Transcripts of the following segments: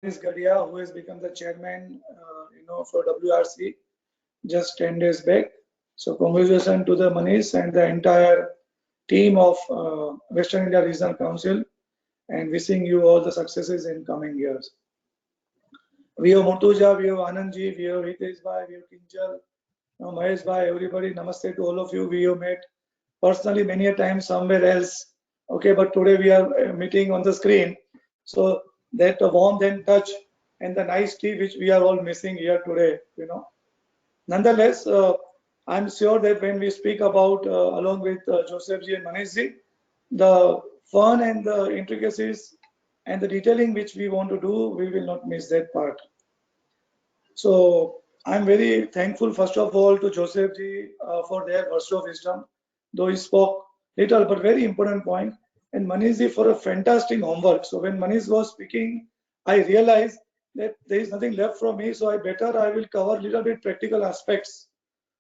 Manish Gadia, who has become the chairman, for WRC just 10 days back. So congratulations to the Manish and the entire team of Western India Regional Council, and wishing you all the successes in coming years. We have Murtuja, we have Anandji, we have Hitesh Bhai, we have Kinjal, Mahesh Bhai, everybody. Namaste to all of you. We have met personally many a time somewhere else. Okay, but today we are meeting on the screen. So that warmth and touch and the nice tea which we are all missing here today. Nonetheless, I'm sure that when we speak about, along with Joseph ji and Manish ji, the fun and the intricacies and the detailing which we want to do, we will not miss that part. So I'm very thankful, first of all, to Joseph ji for their words of wisdom, though he spoke little but very important point, and Manish ji for a fantastic homework. So when Manish was speaking, I realized that there is nothing left for me, so I will cover little bit practical aspects,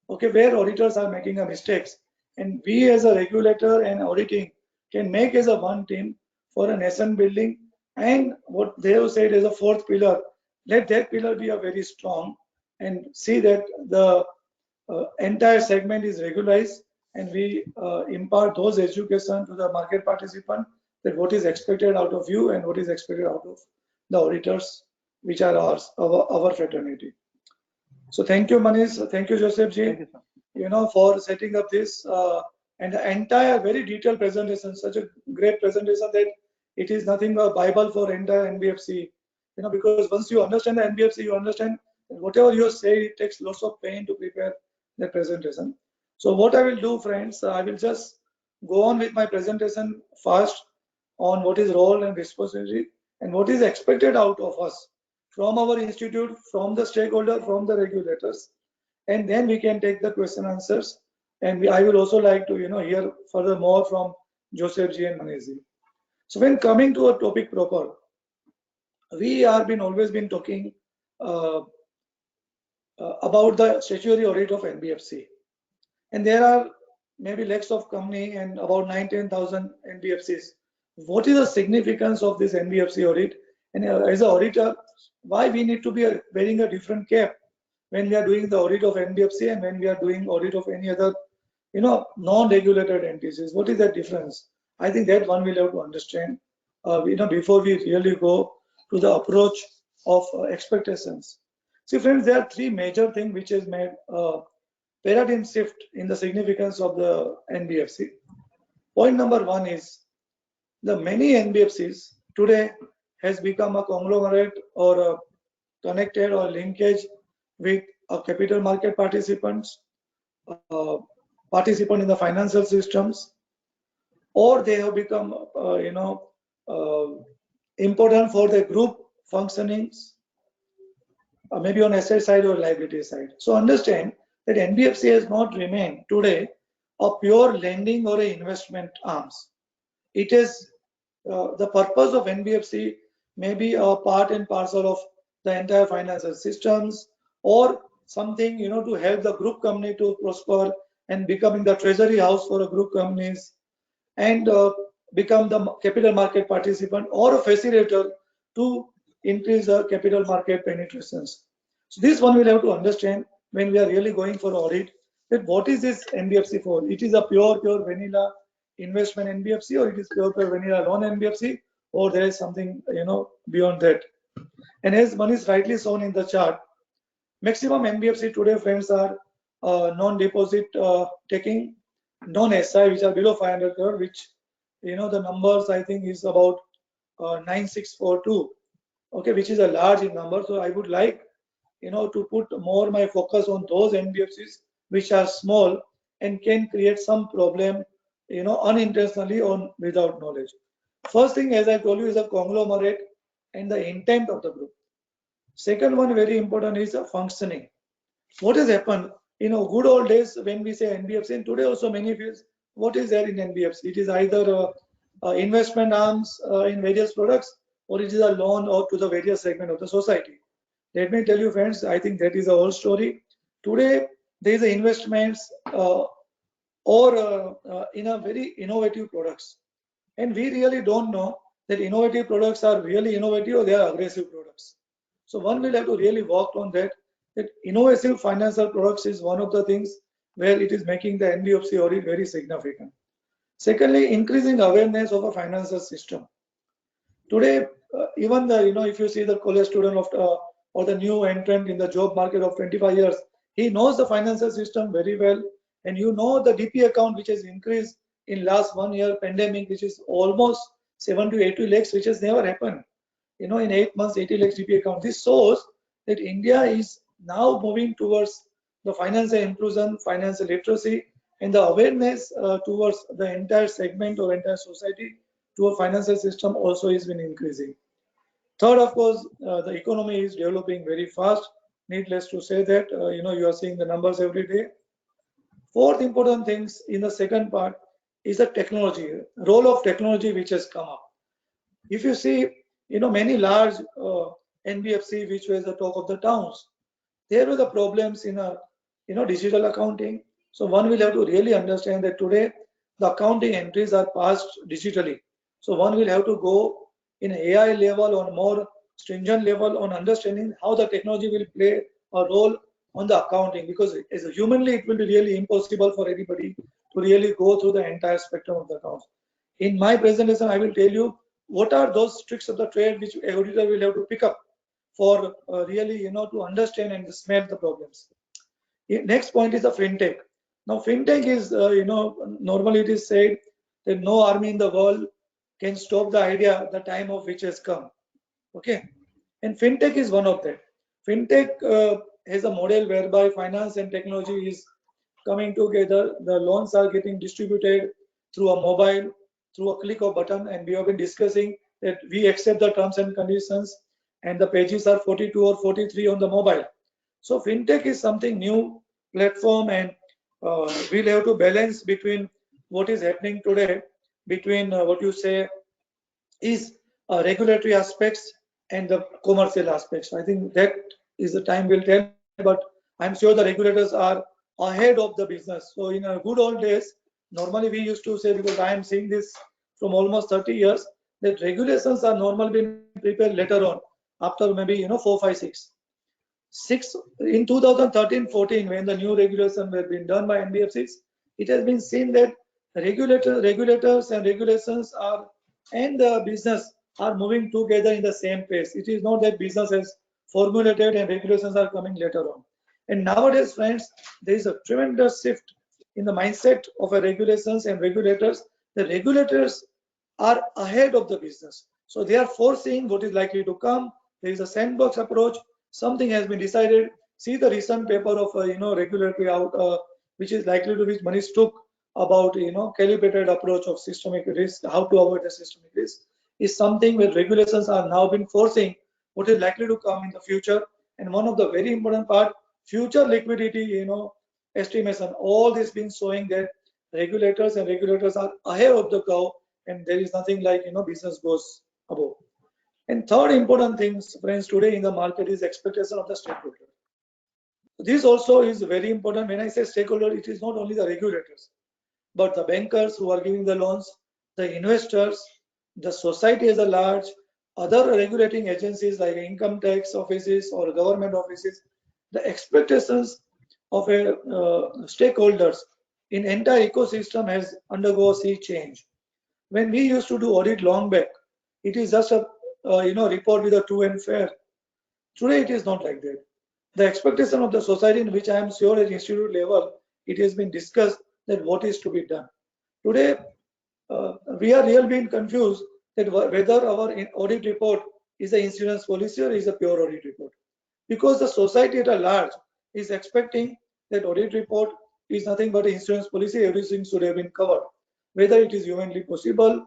okay, where auditors are making a mistakes, and we as a regulator and auditing can make as a one team for a nation building, and what they have said as a fourth pillar, let that pillar be a very strong, and see that the entire segment is regularized, and we impart those education to the market participant, that what is expected out of you and what is expected out of the auditors, which are our fraternity. So thank you, Manish. Thank you, Joseph ji, Thank you, sir. for setting up this and the entire very detailed presentation, such a great presentation that it is nothing but Bible for entire NBFC. Because once you understand the NBFC, you understand that whatever you say, it takes lots of pain to prepare the presentation. So what I will do, friends, I will just go on with my presentation first on what is role and responsibility and what is expected out of us from our institute, from the stakeholder, from the regulators, and then we can take the question answers. And I will also like to hear further more from Joseph ji and Manish ji. So when coming to a topic proper, we are been always been talking uh, about the statutory audit of NBFC, and there are maybe lakhs of company and about 9-10,000 NBFCs. What is the significance of this NBFC audit? And as an auditor, why we need to be wearing a different cap when we are doing the audit of NBFC and when we are doing audit of any other, non-regulated entities? What is the difference? I think that one will have to understand, before we really go to the approach of expectations. See, friends, there are three major things which has made paradigm shift in the significance of the NBFC. Point number one is the many NBFCs today has become a conglomerate or a connected or linkage with a capital market participants, uh, participant in the financial systems, or they have become, uh, important for the group functionings, maybe on asset side or liability side. So understand that NBFC has not remained today a pure lending or a investment arms. It is the purpose of NBFC may be a part and parcel of the entire financial systems, or something to help the group company to prosper and becoming the treasury house for a group companies, and become the capital market participant or a facilitator to increase the capital market penetrations. So this one we'll have to understand when we are really going for audit, that what is this NBFC for? It is a pure vanilla investment NBFC, or it is pure vanilla loan NBFC, or there is something beyond that. And as Manish rightly shown in the chart, maximum NBFC today, friends, are non-deposit taking, non-SI, which are below 500 crore, which the numbers I think is about 9642, okay, which is a large in number. So I would like to put more my focus on those NBFCs which are small and can create some problem, unintentionally or without knowledge. First thing, as I told you, is a conglomerate and the intent of the group. Second one, very important, is a functioning. What has happened? Good old days when we say NBFC, and today also many fields, what is there in NBFC? It is either investment arms in various products, or it is a loan or to the various segment of the society. Let me tell you, friends, I think that is a whole story. Today, there is investments or in a very innovative products, and we really don't know that innovative products are really innovative or they are aggressive products. So one will have to really work on that. That innovative financial products is one of the things where it is making the NBFC audit very significant. Secondly, increasing awareness of a financial system. Today, even the if you see the college student of or the new entrant in the job market of 25 years, he knows the financial system very well, and the DP account which has increased in last 1 year pandemic, which is almost 7 to 80 lakhs, which has never happened. In 8 months, 80 lakhs DP account. This shows that India is now moving towards the financial inclusion, financial literacy, and the awareness towards the entire segment or entire society to a financial system also has been increasing. Third, of course, the economy is developing very fast. Needless to say that, you are seeing the numbers every day. Fourth important things in the second part is the technology, role of technology which has come up. If you see, many large NBFC which was the talk of the towns, there were the problems in digital accounting. So one will have to really understand that today the accounting entries are passed digitally. So one will have to go in AI level on more stringent level on understanding how the technology will play a role on the accounting, because as a humanly it will be really impossible for anybody to really go through the entire spectrum of the accounts. In my presentation, I will tell you what are those tricks of the trade which auditor will have to pick up for really to understand and smell the problems. Next point is the fintech. Now fintech is normally it is said that no army in the world can stop the idea the time of which has come. Okay, and fintech is one of that. Fintech has a model whereby finance and technology is coming together. The loans are getting distributed through a mobile, through a click of button, and we have been discussing that we accept the terms and conditions, and the pages are 42 or 43 on the mobile. So fintech is something new platform, and we'll have to balance between what is happening today between what you say is regulatory aspects and the commercial aspects. I think that is the time will tell, but I'm sure the regulators are ahead of the business. So in a good old days, normally we used to say, because I am seeing this from almost 30 years, that regulations are normally being prepared later on, after maybe 4, 5, 6 in 2013-14, when the new regulations were being done by NBFCs, it has been seen that regulators and regulations are and the business are moving together in the same pace. It is not that business has formulated and regulations are coming later on. And nowadays, friends, there is a tremendous shift in the mindset of a regulations and regulators. The regulators are ahead of the business, so they are foreseeing what is likely to come. There is a sandbox approach. Something has been decided. See the recent paper of regulatory out, which is likely to which Manish took about calibrated approach of systemic risk, how to avoid the systemic risk, is something where regulations are now been forcing what is likely to come in the future. And one of the very important part, future liquidity, estimation. All this been showing that regulators are ahead of the curve, and there is nothing like business goes above. And third important things, friends, today in the market is expectation of the stakeholder. This also is very important. When I say stakeholder, it is not only the regulators, but the bankers who are giving the loans, the investors, the society as a large, other regulating agencies like income tax offices or government offices. The expectations of a stakeholders in entire ecosystem has undergo sea change. When we used to do audit long back, it is just a report with a true and fair. Today it is not like that. The expectation of the society, in which I am sure at institute level it has been discussed that what is to be done. Today we are really being confused that whether our audit report is an insurance policy or is a pure audit report, because the society at a large is expecting that audit report is nothing but an insurance policy. Everything should have been covered. Whether it is humanly possible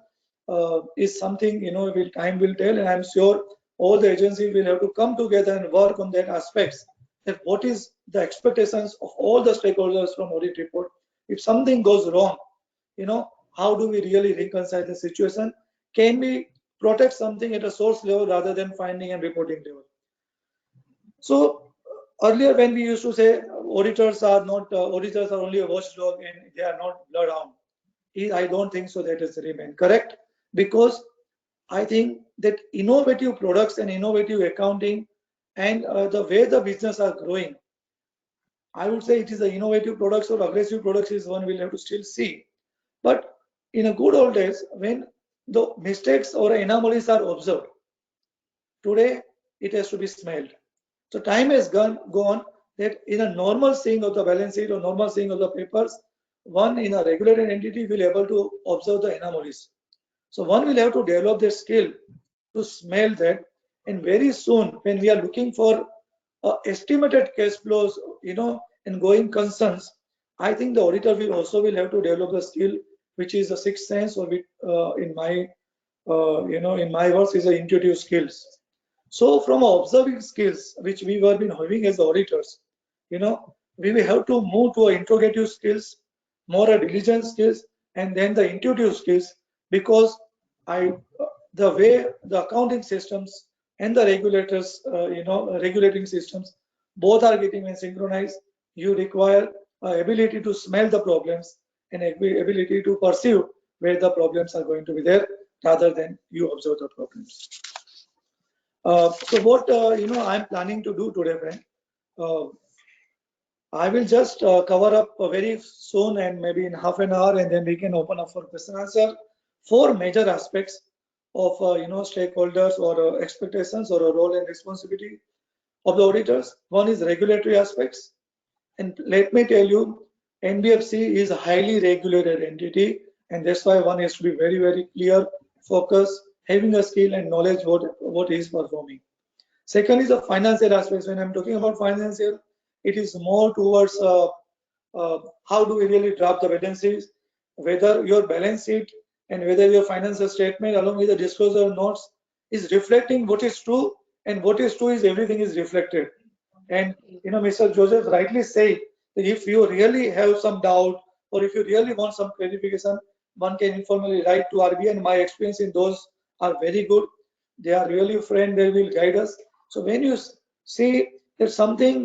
is something time will tell, and I'm sure all the agencies will have to come together and work on that aspects, that what is the expectations of all the stakeholders from audit report. If something goes wrong, how do we really reconcile the situation? Can we protect something at a source level rather than finding and reporting level? So earlier when we used to say auditors are only a watchdog and they are not bloodhound, I don't think so that is remain correct, because I think that innovative products and innovative accounting and the way the business are growing, I would say it is the innovative products or aggressive products is one we'll have to still see. But in a good old days, when the mistakes or anomalies are observed, today it has to be smelled. So time has gone that in a normal seeing of the balance sheet or normal seeing of the papers, one in a regulated entity will able to observe the anomalies. So one will have to develop their skill to smell that. And very soon, when we are looking for estimated cash flows, and going concerns, I think the auditor will also will have to develop the skill, which is a sixth sense, or in my words, is the intuitive skills. So from observing skills, which we were been having as auditors, we will have to move to interrogative skills, more a diligence skills, and then the intuitive skills, because I, the way the accounting systems and the regulators, regulating systems, both are getting synchronized. You require ability to smell the problems and ability to perceive where the problems are going to be there, rather than you observe the problems. So what I'm planning to do today, friend. Uh, I will just cover up very soon, and maybe in half an hour, and then we can open up for question answer. Four major aspects of stakeholders or expectations or a role and responsibility of the auditors. One is regulatory aspects, and let me tell you, NBFC is a highly regulated entity, and that's why one has to be very, very clear, focus, having a skill and knowledge what is performing. Second is the financial aspects. When I'm talking about financial, it is more towards how do we really drop the balance sheets, whether your balance sheet and whether your financial statement along with the disclosure notes is reflecting what is true, and what is true is everything is reflected. And Mr. Joseph rightly said that if you really have some doubt or if you really want some clarification, one can informally write to RBI, and my experience in those are very good. They are really friend, they will guide us. So when you see there's something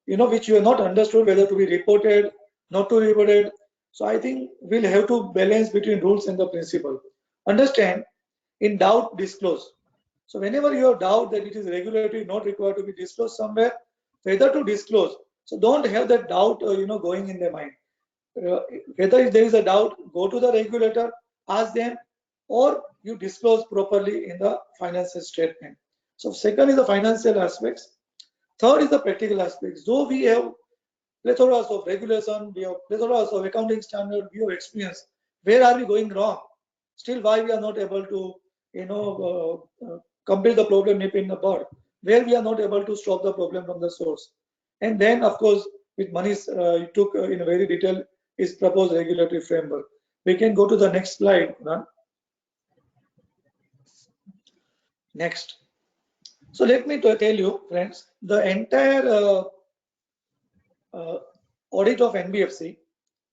which you have not understood whether to be reported, not to be reported. So I think we'll have to balance between rules and the principle. Understand, in doubt, disclose. So whenever you have doubt that it is regulatory not required to be disclosed somewhere, whether to disclose. So don't have that doubt, going in their mind. Uh, Whether if there is a doubt, go to the regulator, ask them, or you disclose properly in the financial statement. So second is the financial aspects. Third is the practical aspects. Though we have plethora of regulation, we have plethora of accounting standard, we have experience. Where are we going wrong? Still, why we are not able to, complete the problem nip in the bud? Where we are not able to stop the problem from the source? And then, of course, with Manish, you took in a very detail is proposed regulatory framework. We can go to the next slide. Next. So let me tell you, friends, the entire uh, audit of NBFC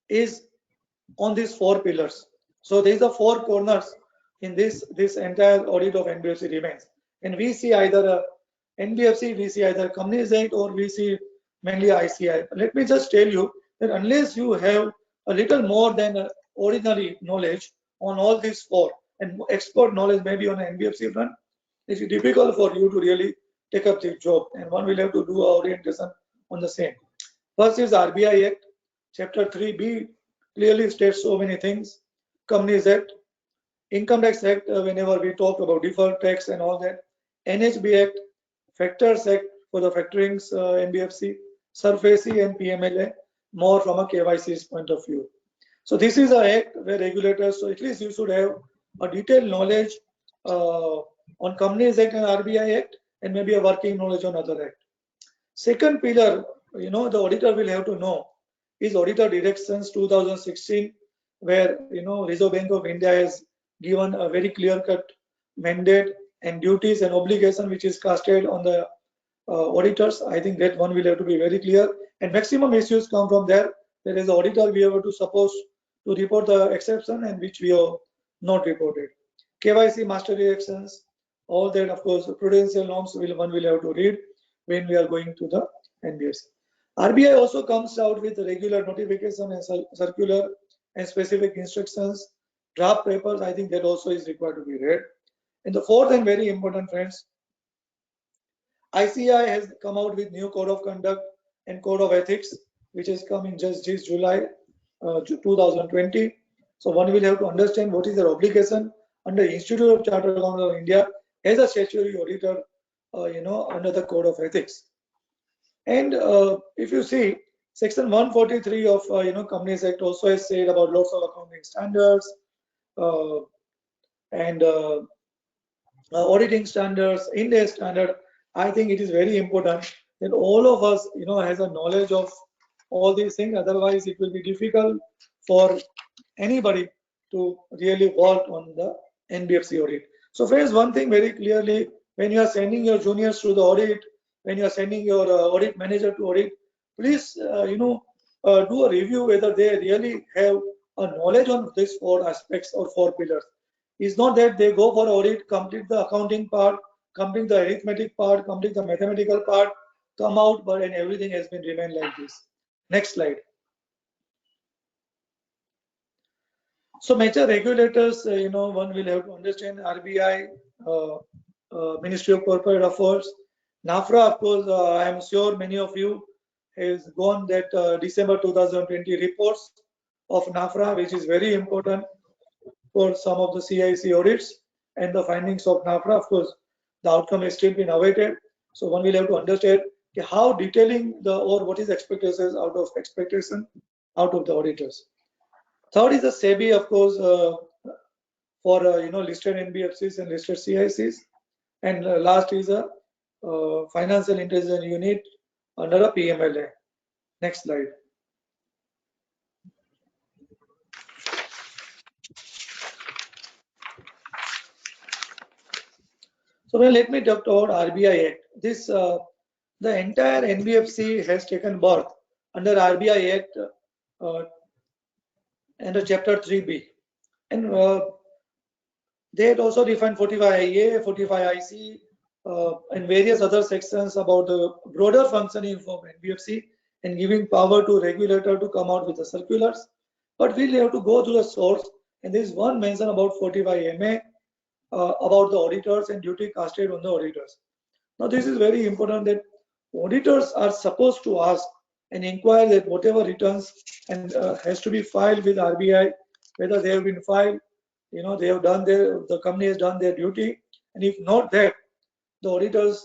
is on these four pillars. So these are four corners in this entire audit of NBFC remains. And we see either a NBFC, we see either Companies Act, or we see mainly ICI. Let me just tell you that unless you have a little more than ordinary knowledge on all these four, and expert knowledge maybe on NBFC front, it's difficult for you to really take up the job, and one will have to do orientation on the same. First is RBI Act, Chapter 3B clearly states so many things. Companies Act, Income Tax Act, whenever we talk about deferred tax and all that. NHB Act, Factors Act for the factorings, NBFC, SARFAESI and PMLA, more from a KYC's point of view. So this is an act where regulators, so at least you should have a detailed knowledge on Companies Act and RBI Act, and maybe a working knowledge on other act. Second pillar, the auditor will have to know is Auditor Directions 2016, where Reserve Bank of India has given a very clear-cut mandate and duties and obligation which is casted on the auditors. I think that one will have to be very clear, and maximum issues come from there. There is auditor we have to supposed to report the exception and which we have not reported. KYC master directions, all that, of course, prudential norms one will have to read when we are going to the NBFC. RBI also comes out with regular notification and circular and specific instructions, draft papers. I think that also is required to be read. And the fourth and very important, friends, ICAI has come out with new code of conduct and code of ethics, which has come in just this July 2020. So one will have to understand what is their obligation under Institute of Chartered Accountants of India as a statutory auditor, under the code of ethics. And if you see, Section 143 of Companies Act also has said about lots of accounting standards uh, and auditing standards, Ind AS standard. I think it is very important that all of us, has a knowledge of all these things. Otherwise, it will be difficult for anybody to really work on the NBFC audit. So, friends, one thing very clearly: when you are sending your juniors to the audit, when you are sending your audit manager to audit, please, do a review whether they really have a knowledge on these four aspects or four pillars. It's not that they go for audit, complete the accounting part, complete the arithmetic part, complete the mathematical part, come out, but and everything has been remained like this. Next slide. So major regulators, one will have to understand RBI, Ministry of Corporate Affairs, NAFRA. Of course, I am sure many of you has gone that December 2020 reports of NAFRA, which is very important for some of the CIC audits and the findings of NAFRA. Of course, the outcome has still been awaited. So one will have to understand how detailing or what is expectations out of the auditors. Third is the SEBI, of course, for listed NBFCs and listed CICs, and last is a financial intelligence unit under a PMLA. Next slide. So let me talk about RBI Act. This the entire NBFC has taken birth under RBI Act under Chapter 3B, and they had also defined 45IA, 45IC, and various other sections about the broader functioning of NBFC and giving power to regulator to come out with the circulars. But we'll have to go to the source, and there is one mention about 45MA about the auditors and duty casted on the auditors. Now this is very important that auditors are supposed to ask and inquire that whatever returns and has to be filed with RBI, whether they have been filed, they have done the company has done their duty, and if not that, the auditors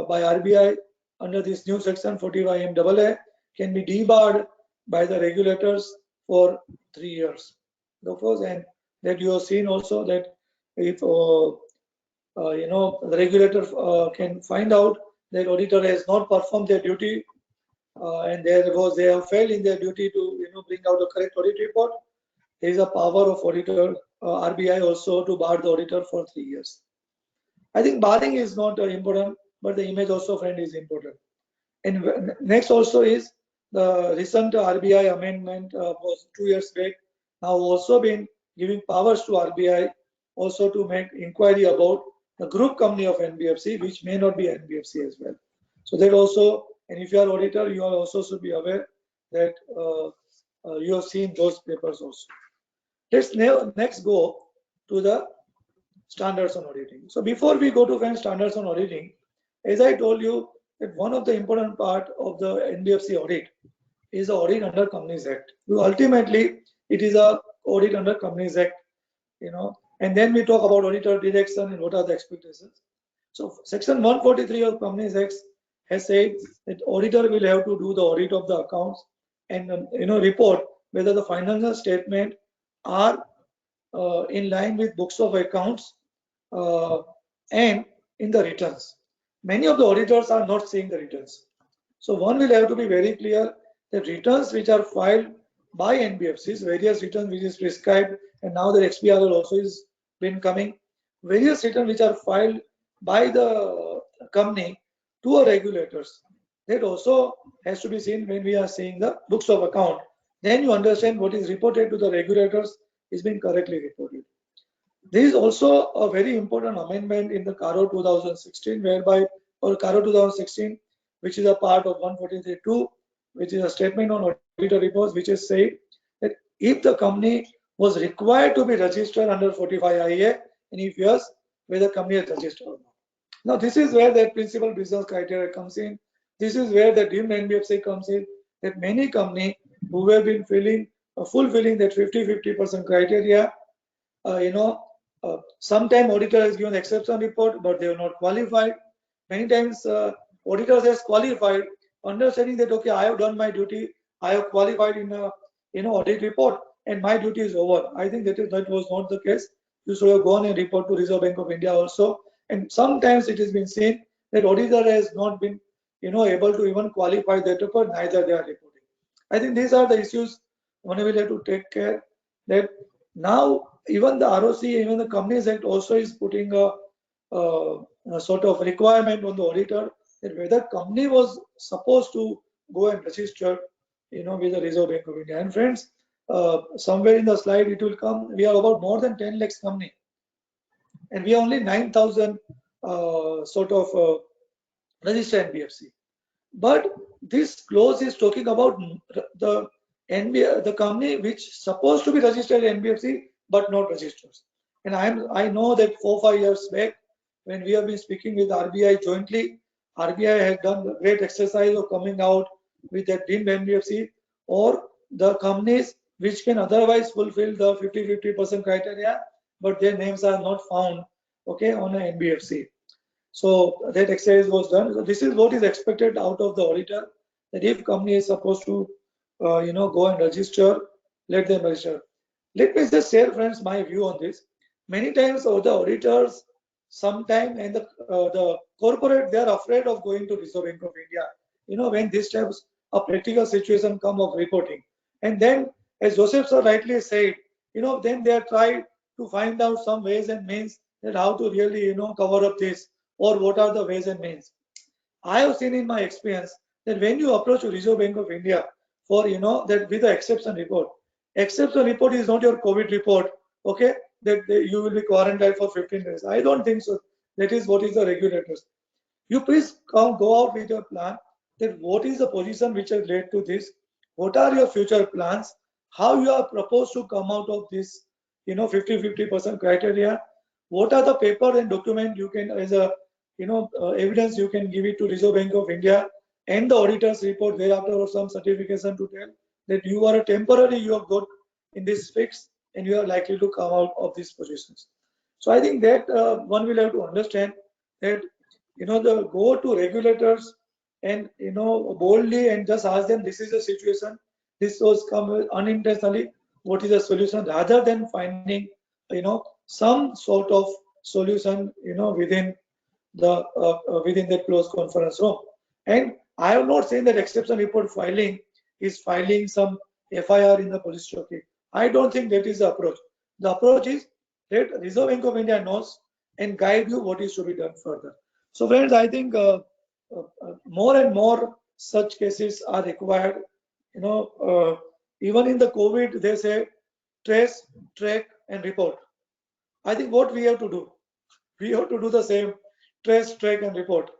by RBI under this new section 45MAA can be debarred by the regulators for 3 years. And that you have seen also that if the regulator can find out that auditor has not performed their duty and therefore they have failed in their duty to bring out a correct audit report, there is a power of auditor RBI also to bar the auditor for 3 years. I think barring is not important, but the image also, friend, is important. And next also is the recent RBI amendment was 2 years back. Now also been giving powers to RBI also to make inquiry about the group company of NBFC, which may not be NBFC as well. So that also, and if you are auditor, you are also should be aware that you have seen those papers also. Let's next go to the standards on auditing. So before we go to standards on auditing, as I told you that one of the important part of the NBFC audit is the audit under Companies Act. Ultimately, it is a audit under Companies Act, and then we talk about auditor direction and what are the expectations. So Section 143 of Companies Act has said that auditor will have to do the audit of the accounts and report whether the financial statement are in line with books of accounts and in the returns. Many of the auditors are not seeing the returns. So one will have to be very clear that returns which are filed by NBFCs, various returns which is prescribed, and now the XBRL also is been coming, various returns which are filed by the company to a regulators. That also has to be seen when we are seeing the books of account. Then you understand what is reported to the regulators is being correctly reported. There is also a very important amendment in the CARO 2016, or CARO 2016, which is a part of 143.2, which is a statement on auditor reports, which is said that if the company was required to be registered under 45IA, and if yes, whether company is registered or not. Now, this is where that principal business criteria comes in. This is where the deemed NBFC comes in. That many companies who have been fulfilling that 50-50% criteria, sometime auditor has given exception report, but they are not qualified. Many times auditors has qualified, understanding that okay, I have done my duty, I have qualified in a audit report, and my duty is over. I think that was not the case. You should have gone and report to Reserve Bank of India also. And sometimes it has been seen that auditor has not been able to even qualify that report, neither they are reporting. I think these are the issues one will have to take care that now even the ROC, even the Companies Act also is putting a sort of requirement on the auditor that whether company was supposed to go and register, with the Reserve Bank of India. And friends, somewhere in the slide it will come. We are about more than 10 lakhs company, and we are only 9,000 registered NBFC. But this clause is talking about the company which supposed to be registered NBFC but not registered. And I know that 4-5 years back, when we have been speaking with RBI jointly, RBI had done a great exercise of coming out with that deemed NBFC or the companies which can otherwise fulfill the 50-50% criteria, but their names are not found, okay, on an NBFC. So that exercise was done. So this is what is expected out of the auditor, that if company is supposed to, go and register, let them register. Let me just share, friends, my view on this. Many times, the auditors, sometime, and the corporate, they are afraid of going to Reserve Bank of India. When this types of practical situation come of reporting, and then, as Joseph sir rightly said, then they are trying to find out some ways and means that how to really, cover up this, or what are the ways and means. I have seen in my experience that when you approach Reserve Bank of India for that with the exception report is not your COVID report, okay, that you will be quarantined for 15 days. I don't think so. That is what is the regulators. You please go out with your plan that what is the position which has led to this, what are your future plans, how you are proposed to come out of this 50-50% criteria, what are the paper and document you can as a evidence you can give it to Reserve Bank of India and the auditor's report thereafter, or some certification to tell that you are you have got in this fix and you are likely to come out of these positions. So I think that one will have to understand that the go to regulators and boldly and just ask them, this is the situation, this was come unintentionally, what is the solution, rather than finding some sort of solution within that closed conference room. And I have not seen that exception report filing is filing some FIR in the police chowki. I don't think that is the approach. The approach is that Reserve Bank of India knows and guide you what is to be done further. So friends, I think more and more such cases are required. Even in the COVID, they say trace, track, and report. I think what we have to do, we have to do the same, trace, track, and report.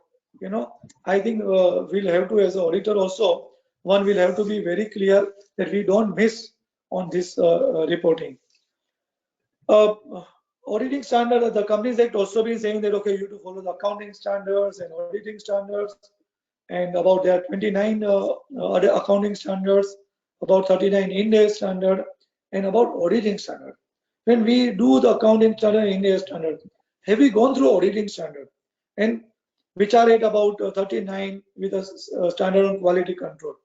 I think we'll have to, as an auditor also, one will have to be very clear that we don't miss on this reporting. Auditing standard, the Companies Act also been saying that okay, you have to follow the accounting standards and auditing standards, and about there are 29 other accounting standards, about 39 Ind AS standard, and about auditing standard. When we do the accounting standard and Ind AS standard, have we gone through auditing standard, and which are at about 39 with a standard on quality control.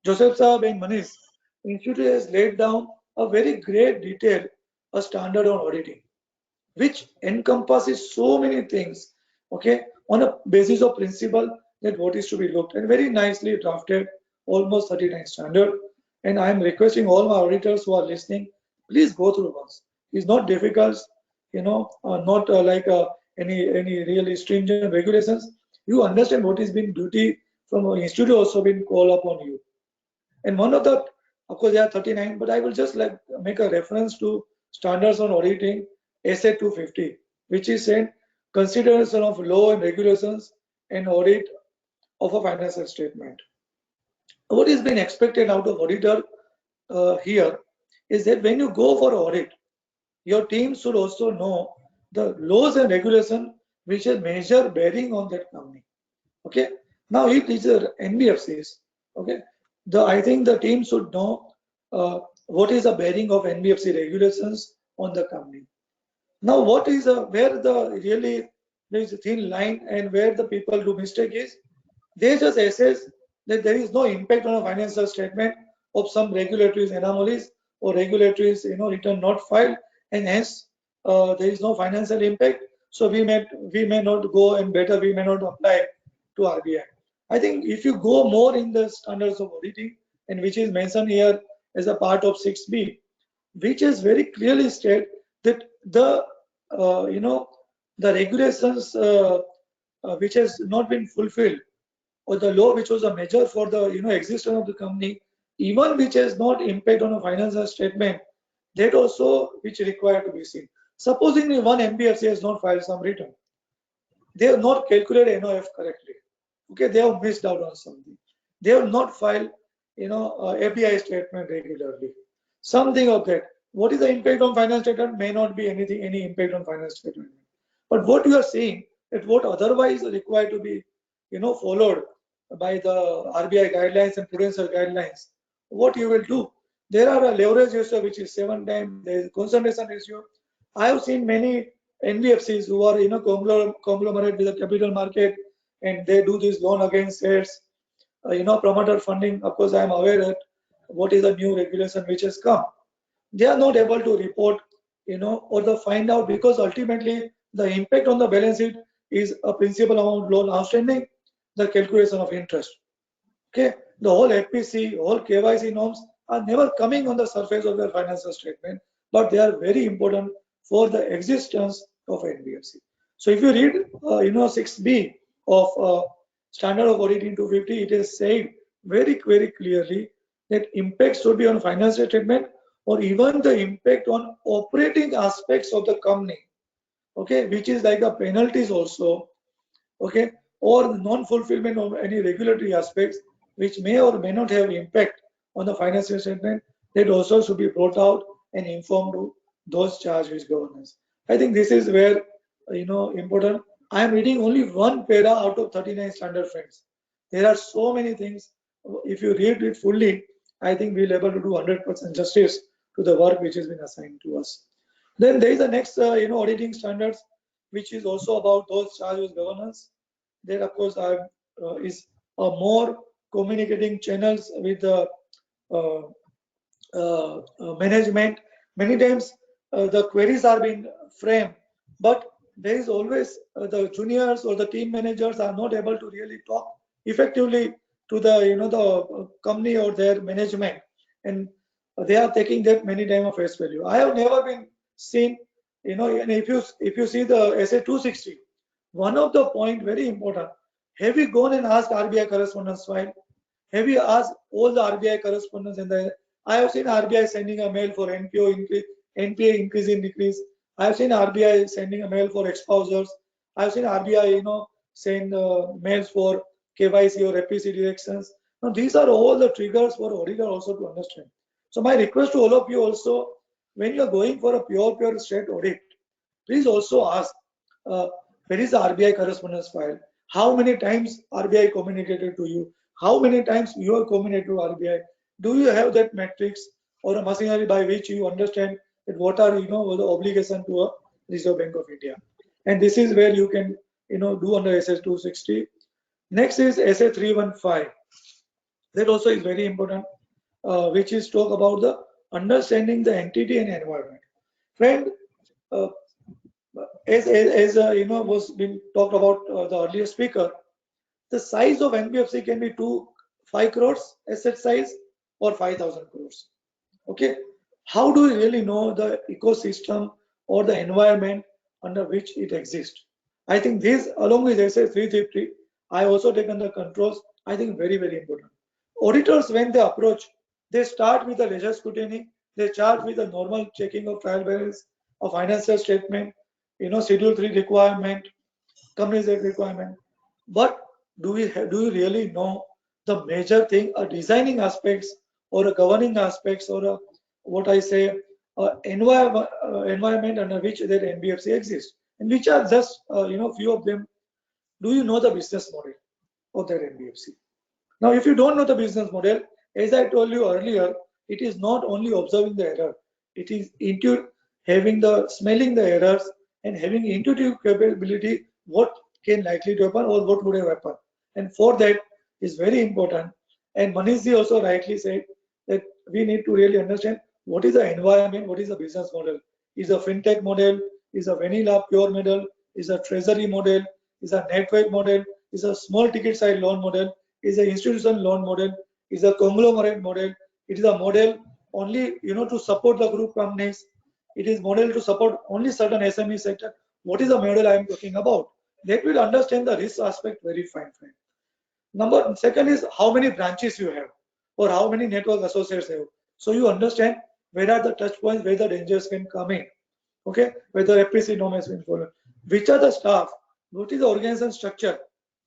Joseph Saab and Manish Institute has laid down a very great detail, a standard on auditing, which encompasses so many things, okay, on a basis of principle that what is to be looked, and very nicely drafted, almost 39 standard. And I am requesting all my auditors who are listening, please go through once. It's not difficult, not like any really stringent regulations. You understand what is being duty from an institute also been called upon you. And one of the, of course, there are 39, but I will just like make a reference to standards on auditing, SA 250, which is saying consideration of law and regulations and audit of a financial statement. What is being expected out of auditor here is that when you go for audit, your team should also know the laws and regulation which has major bearing on that company. Okay. Now, if these are NBFCs, okay, I think the team should know what is the bearing of NBFC regulations on the company. Now, what is where the really there is a thin line and where the people do mistake is they just assess that there is no impact on a financial statement of some regulatory anomalies or regulatory return not filed, and hence there is no financial impact. So we may not go, and better we may not apply to RBI. I think if you go more in the standards of auditing, and which is mentioned here as a part of 6B, which is very clearly stated that the the regulations which has not been fulfilled, or the law which was a measure for the existence of the company, even which has not impact on a financial statement, that also which required to be seen. Supposing one NBFC has not filed some return, they have not calculated NOF correctly. Okay, they have missed out on something. They have not filed, API statement regularly. Something of that. What is the impact on finance statement? May not be anything, any impact on finance statement. But what you are saying that what otherwise required to be, followed by the RBI guidelines and prudential guidelines, what you will do? There are a leverage ratio which is 7 times. There is concentration ratio. I have seen many NBFCs who are conglomerate with the capital market, and they do this loan against shares, promoter funding. Of course, I am aware that what is the new regulation which has come. They are not able to report, or the find out, because ultimately the impact on the balance sheet is a principal amount loan outstanding, the calculation of interest. Okay, the whole FPC, whole KYC norms are never coming on the surface of their financial statement, but they are very important for the existence of NBFC. So if you read, 6B of Standard of Auditing 250, it is said very, very clearly that impact should be on financial statement, or even the impact on operating aspects of the company. Okay, which is like a penalties also. Okay, or non-fulfillment of any regulatory aspects which may or may not have impact on the financial statement, that also should be brought out and informed to those charged with governance. I think this is where important. I am reading only one para out of 39 standard, friends. There are so many things. If you read it fully, I think we'll able to do 100% justice to the work which has been assigned to us. Then there is the next auditing standards, which is also about those charged with governance. There, of course, is more communicating channels with the management. Many times the queries are being framed, but there is always the juniors or the team managers are not able to really talk effectively to the the company or their management, and they are taking that many times of face value. I have never been seen, and if you see the SA 260, one of the point very important. Have you gone and asked RBI correspondence file? Have you asked all the RBI correspondence? I have seen RBI sending a mail for NPO increase, NPA increase in decrease. I have seen RBI sending a mail for exposures. I have seen RBI, send mails for KYC or FPC directions. Now these are all the triggers for auditor also to understand. So my request to all of you also, when you are going for a pure state audit, please also ask, where is the RBI correspondence file? How many times RBI communicated to you? How many times you have communicated to RBI? Do you have that matrix or a machinery by which you understand that what are the obligation to a Reserve Bank of India? And this is where you can do under SA 260. Next is SA 315. That also is very important, which is talk about the understanding the entity and environment. Friend, uh, as was been talked about the earlier speaker, the size of NBFC can be 5 crores asset size or 5,000 crores. Okay, how do we really know the ecosystem or the environment under which it exists? I think this, along with SA 350, I also taken the controls. I think very, very important. Auditors, when they approach, they start with the leisure scrutiny. They start with the normal checking of trial balance, of financial statement, Schedule 3 requirement, Companies Act requirement. But do you really know the major thing, designing aspects or a governing aspects, or what I say, environment under which that NBFC exists? and which are just few of them. Do you know the business model of that NBFC? Now, if you don't know the business model, as I told you earlier, it is not only observing the error, it is into having the smelling the errors and having intuitive capability what can likely to happen or what would have happened. And for that is very important. And Manishji also rightly said that we need to really understand what is the environment, what is the business model. Is a fintech model, is a vanilla pure model, is a treasury model, is a network model, is a small ticket size loan model, is an institutional loan model, is a conglomerate model. It is a model only to support the group companies. It is model to support only certain SME sector. What is the model I am talking about? That will understand the risk aspect very fine. Number second is how many branches you have or how many network associates have. So you understand where are the touch points where the dangers can come in. Okay, whether FPC norm has been followed. Which are the staff? What is the organization structure?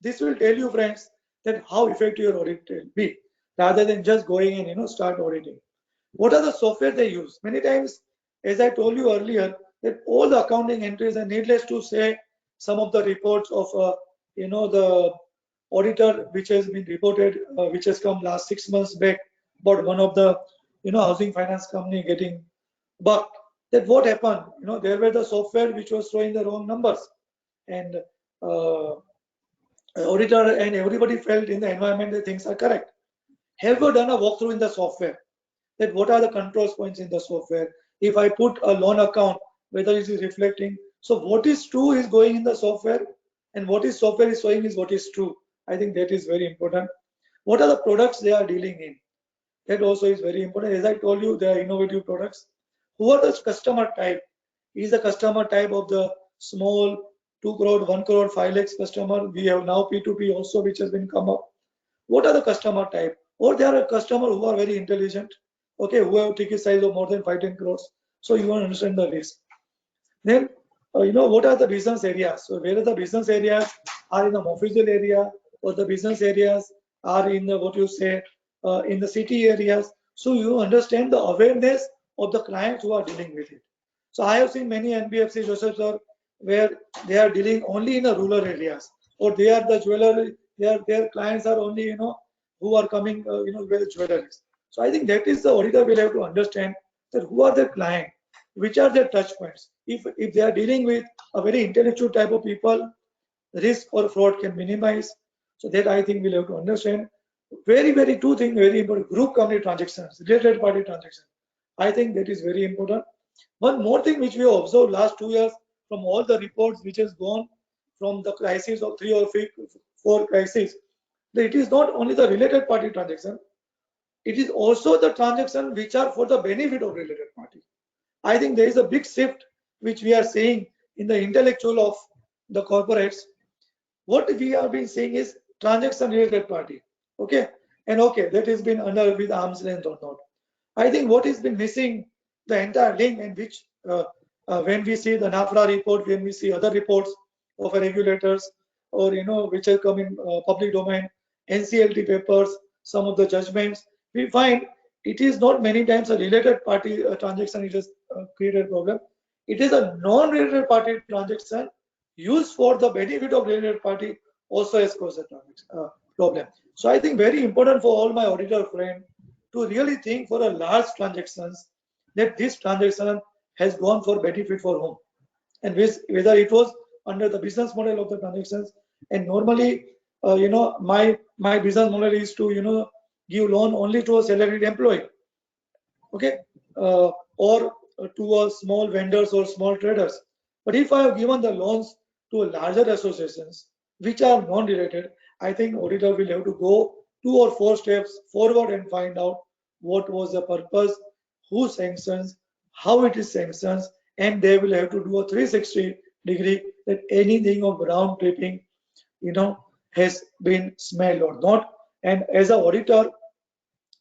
This will tell you, friends, that how effective your audit will be, rather than just going and start auditing. What are the software they use? Many times, as I told you earlier, that all the accounting entries are needless to say. Some of the reports of the auditor which has been reported, which has come last 6 months back about one of the housing finance company getting bugged. That what happened? There were the software which was showing the wrong numbers, and uh, auditor and everybody felt in the environment that things are correct. Have you done a walkthrough in the software? That what are the control points in the software? If I put a loan account, whether it is reflecting. So what is true is going in the software, and what is software is showing is what is true. I think that is very important. What are the products they are dealing in? That also is very important. As I told you, they are innovative products. Who are the customer type? Is the customer type of the small 2 crore, 1 crore, 5 lakhs customer? We have now P2P also, which has been come up. What are the customer type? Or there are customers who are very intelligent, okay, who have ticket size of more than 5-10 crores. So you want to understand the risk. Then, what are the business areas? So where are the business areas are in the official area, or the business areas are in the, what you say, in the city areas. So you understand the awareness of the clients who are dealing with it. So I have seen many NBFCs, Joseph sir, where they are dealing only in the rural areas, or they are the jeweler, their clients are only, who are coming, where the jeweler is. So I think that is the auditor will have to understand that who are the client, which are their touch points. If they are dealing with a very intellectual type of people, risk or fraud can minimize. So that I think we'll have to understand. Very two things very important: group company transactions, related party transactions. I think that is very important. One more thing which we have observed last 2 years from all the reports which has gone from the crisis of 3 or 4 crises, that it is not only the related party transaction, it is also the transaction which are for the benefit of related party. I think there is a big shift which we are seeing in the intellectual of the corporates. What we have been seeing is transaction related party. Okay. And okay, that has been under with arm's length or not. I think what has been missing the entire link, and which when we see the NAFRA report, when we see other reports of regulators, or which have come in public domain, NCLT papers, some of the judgments, we find it is not many times a related party transaction it has created problem. It is a non-related party transaction used for the benefit of related party also has caused a problem. So I think very important for all my auditor friend to really think for a large transactions that this transaction has gone for benefit for whom, and whether it was under the business model of the transactions. And normally, my business model is to give loan only to a salaried employee, okay, or to a small vendors or small traders. But if I have given the loans to larger associations which are non-related, I think auditor will have to go 2 or 4 steps forward and find out what was the purpose, who sanctions, how it is sanctions, and they will have to do a 360-degree that anything of round tripping, has been smelled or not. And as an auditor,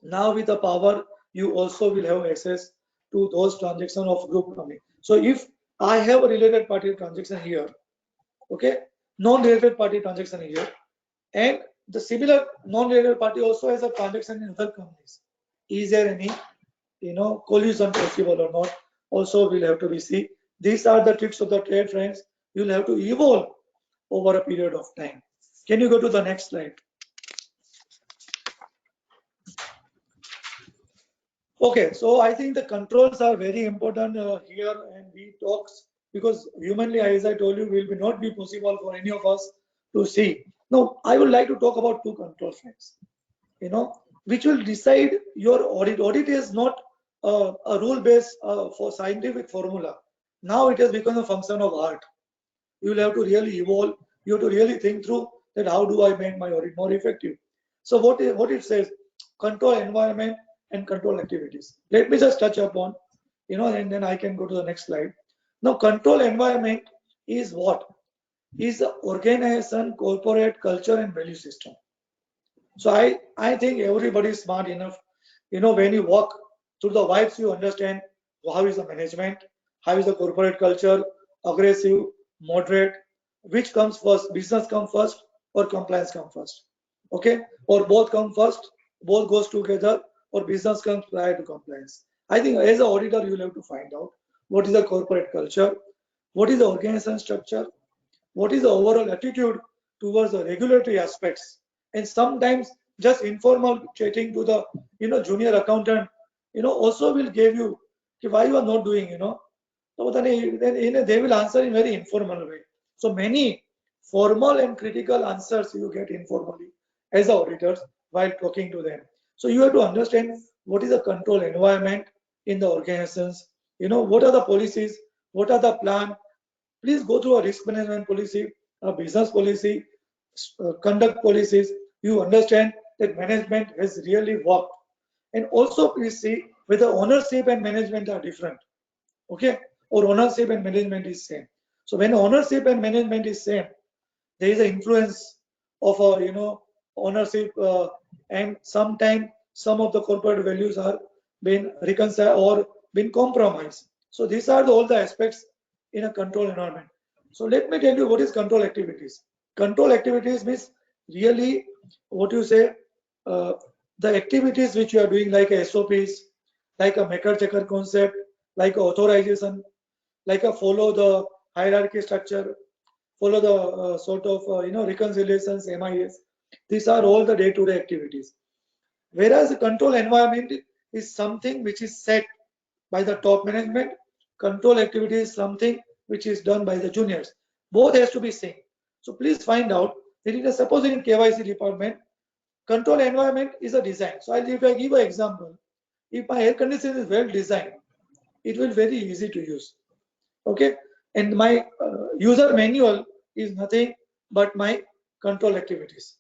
now with the power, you also will have access to those transactions of group company. So if I have a related party transaction here, okay, non-related party transaction here, and the similar non-related party also has a transaction in other companies, is there any collusion possible or not? Also will have to be see. These are the tricks of the trade, friends, you'll have to evolve over a period of time. Can you go to the next slide? Okay, so I think the controls are very important here, and we talks because humanly, as I told you, will be not be possible for any of us to see. Now, I would like to talk about two control frames, which will decide your audit. Audit is not a rule-based for scientific formula. Now it has become a function of art. You will have to really evolve. You have to really think through that how do I make my audit more effective. So what it says, control environment and control activities. Let me just touch upon, and then I can go to the next slide. Now, control environment is what? Is the organization, corporate culture, and value system. So I think everybody is smart enough. When you walk through the vibes, you understand how is the management, how is the corporate culture, aggressive, moderate, which comes first, business come first or compliance come first. Okay, or both come first, both goes together, or business comes prior to compliance. I think as an auditor, you'll have to find out what is the corporate culture, what is the organization structure, what is the overall attitude towards the regulatory aspects, and sometimes just informal chatting to the junior accountant also will give you why you are not doing so then they will answer in very informal way. So many formal and critical answers you get informally as auditors while talking to them. So you have to understand what is the control environment in the organizations, what are the policies, what are the plan. Please go through a risk management policy, a business policy, conduct policies. You understand that management has really worked. And also please see whether ownership and management are different. Okay? Or ownership and management is same. So when ownership and management is same, there is an influence of ownership, and sometimes some of the corporate values are been reconciled or been compromised. So these are all the aspects in a control environment. So let me tell you what is control activities. Control activities means really what you say, uh, the activities which you are doing like a SOPs, like a maker checker concept, like a authorization, like a follow the hierarchy structure, follow the sort of reconciliations, MIS. These are all the day-to-day activities. Whereas the control environment is something which is set by the top management. Control activity is something which is done by the juniors. Both has to be same. So please find out that suppose in KYC department, control environment is a design. So if I give an example, if my air conditioner is well designed, it will be very easy to use. Okay, and my user manual is nothing but my control activities.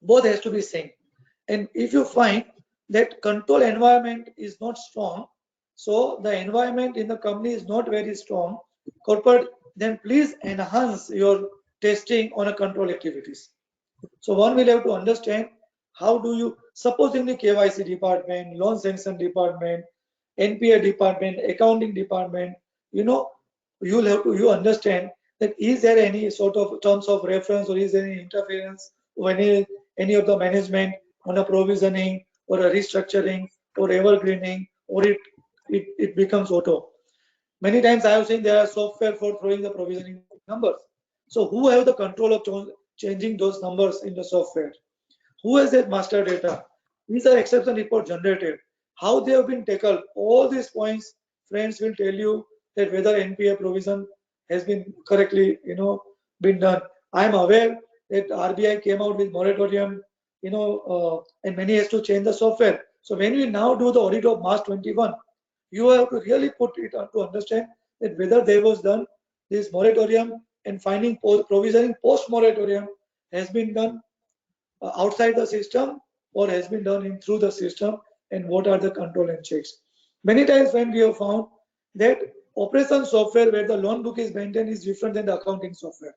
Both has to be same. And if you find that control environment is not strong, so the environment in the company is not very strong, corporate, then please enhance your testing on a control activities. So one will have to understand how do you, suppose in the KYC department, loan sanction department, NPA department, accounting department, you'll have to understand that is there any sort of terms of reference or is there any interference or any of the management on a provisioning or a restructuring or evergreening, or it becomes auto. Many times I have seen there are software for throwing the provisioning numbers. So who have the control of changing those numbers in the software? Who has that master data? These are exception report generated. How they have been tackled? All these points, friends will tell you that whether NPA provision has been correctly, been done. I am aware that RBI came out with moratorium, and many has to change the software. So when we now do the audit of March 21, you have to really put it to understand that whether there was done this moratorium and finding provisioning post moratorium has been done outside the system or has been done in through the system, and what are the control and checks. Many times when we have found that operation software where the loan book is maintained is different than the accounting software.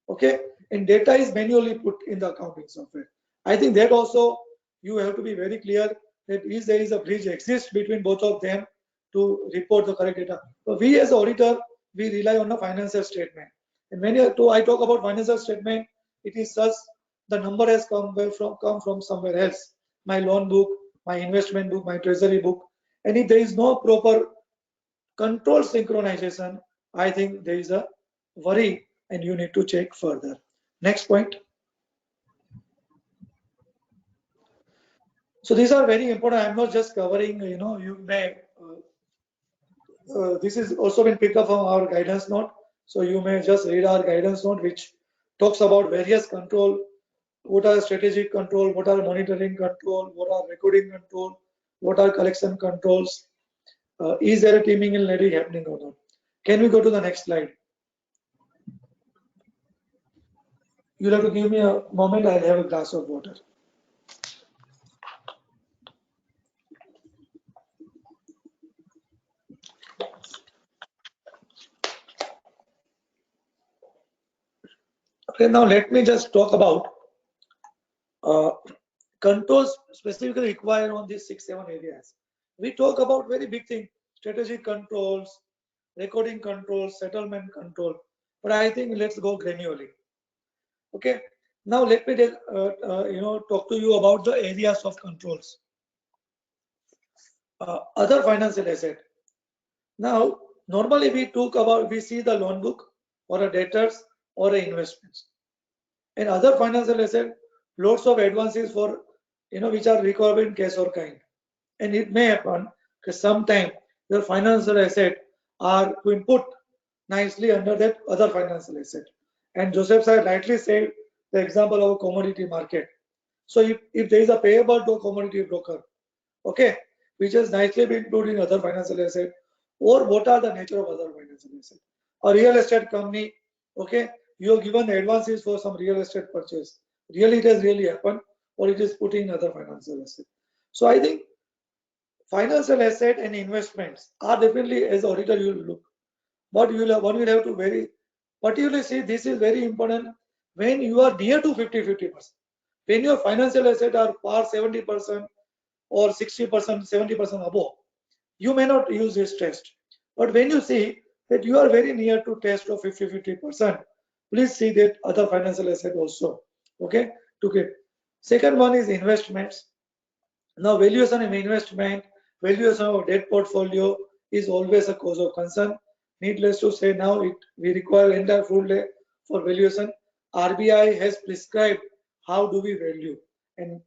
Okay, and data is manually put in the accounting software. I think that also you have to be very clear that is there is a bridge exists between both of them to report the correct data. So we as auditor, we rely on the financial statement. And when I talk about financial statement, it is such the number has come from somewhere else. My loan book, my investment book, my treasury book. And if there is no proper control synchronization, I think there is a worry and you need to check further. Next point. So these are very important. I'm not just covering, you may, this is also been picked up from our guidance note. So you may just read our guidance note, which talks about various control, what are strategic control, what are monitoring control, what are recording control, what are collection controls. Is there a teaming and leading happening or not? Can we go to the next slide? You'll have to give me a moment. I'll have a glass of water. Okay, now let me just talk about uh, controls specifically required on these 6-7 areas. We talk about very big thing: strategic controls, recording controls, settlement control. But I think let's go granularly. Okay. Now let me talk to you about the areas of controls. Other financial asset. Now normally we see the loan book or a debtors or a investments. And other financial asset, lots of advances for which are recoverable in cash or kind. And it may happen that sometime your financial asset are to input nicely under that other financial asset. And Joseph Sir rightly said the example of a commodity market. So if there is a payable to a commodity broker, okay, which has nicely been included in other financial asset, or what are the nature of other financial asset? A real estate company, okay, you have given advances for some real estate purchase. Really, it has really happened, or it is put in other financial asset. So I think financial asset and investments are definitely, as auditor you will look, but one will have to very particularly see this is very important when you are near to 50-50%. When your financial assets are par 70% or 60%, 70% above, you may not use this test. But when you see that you are very near to test of 50-50%, please see that other financial asset also. Okay, to get. Second one is investments. Now valuation of investment, valuation of debt portfolio is always a cause of concern. Needless to say, now we require entire full day for valuation. RBI has prescribed how do we value, and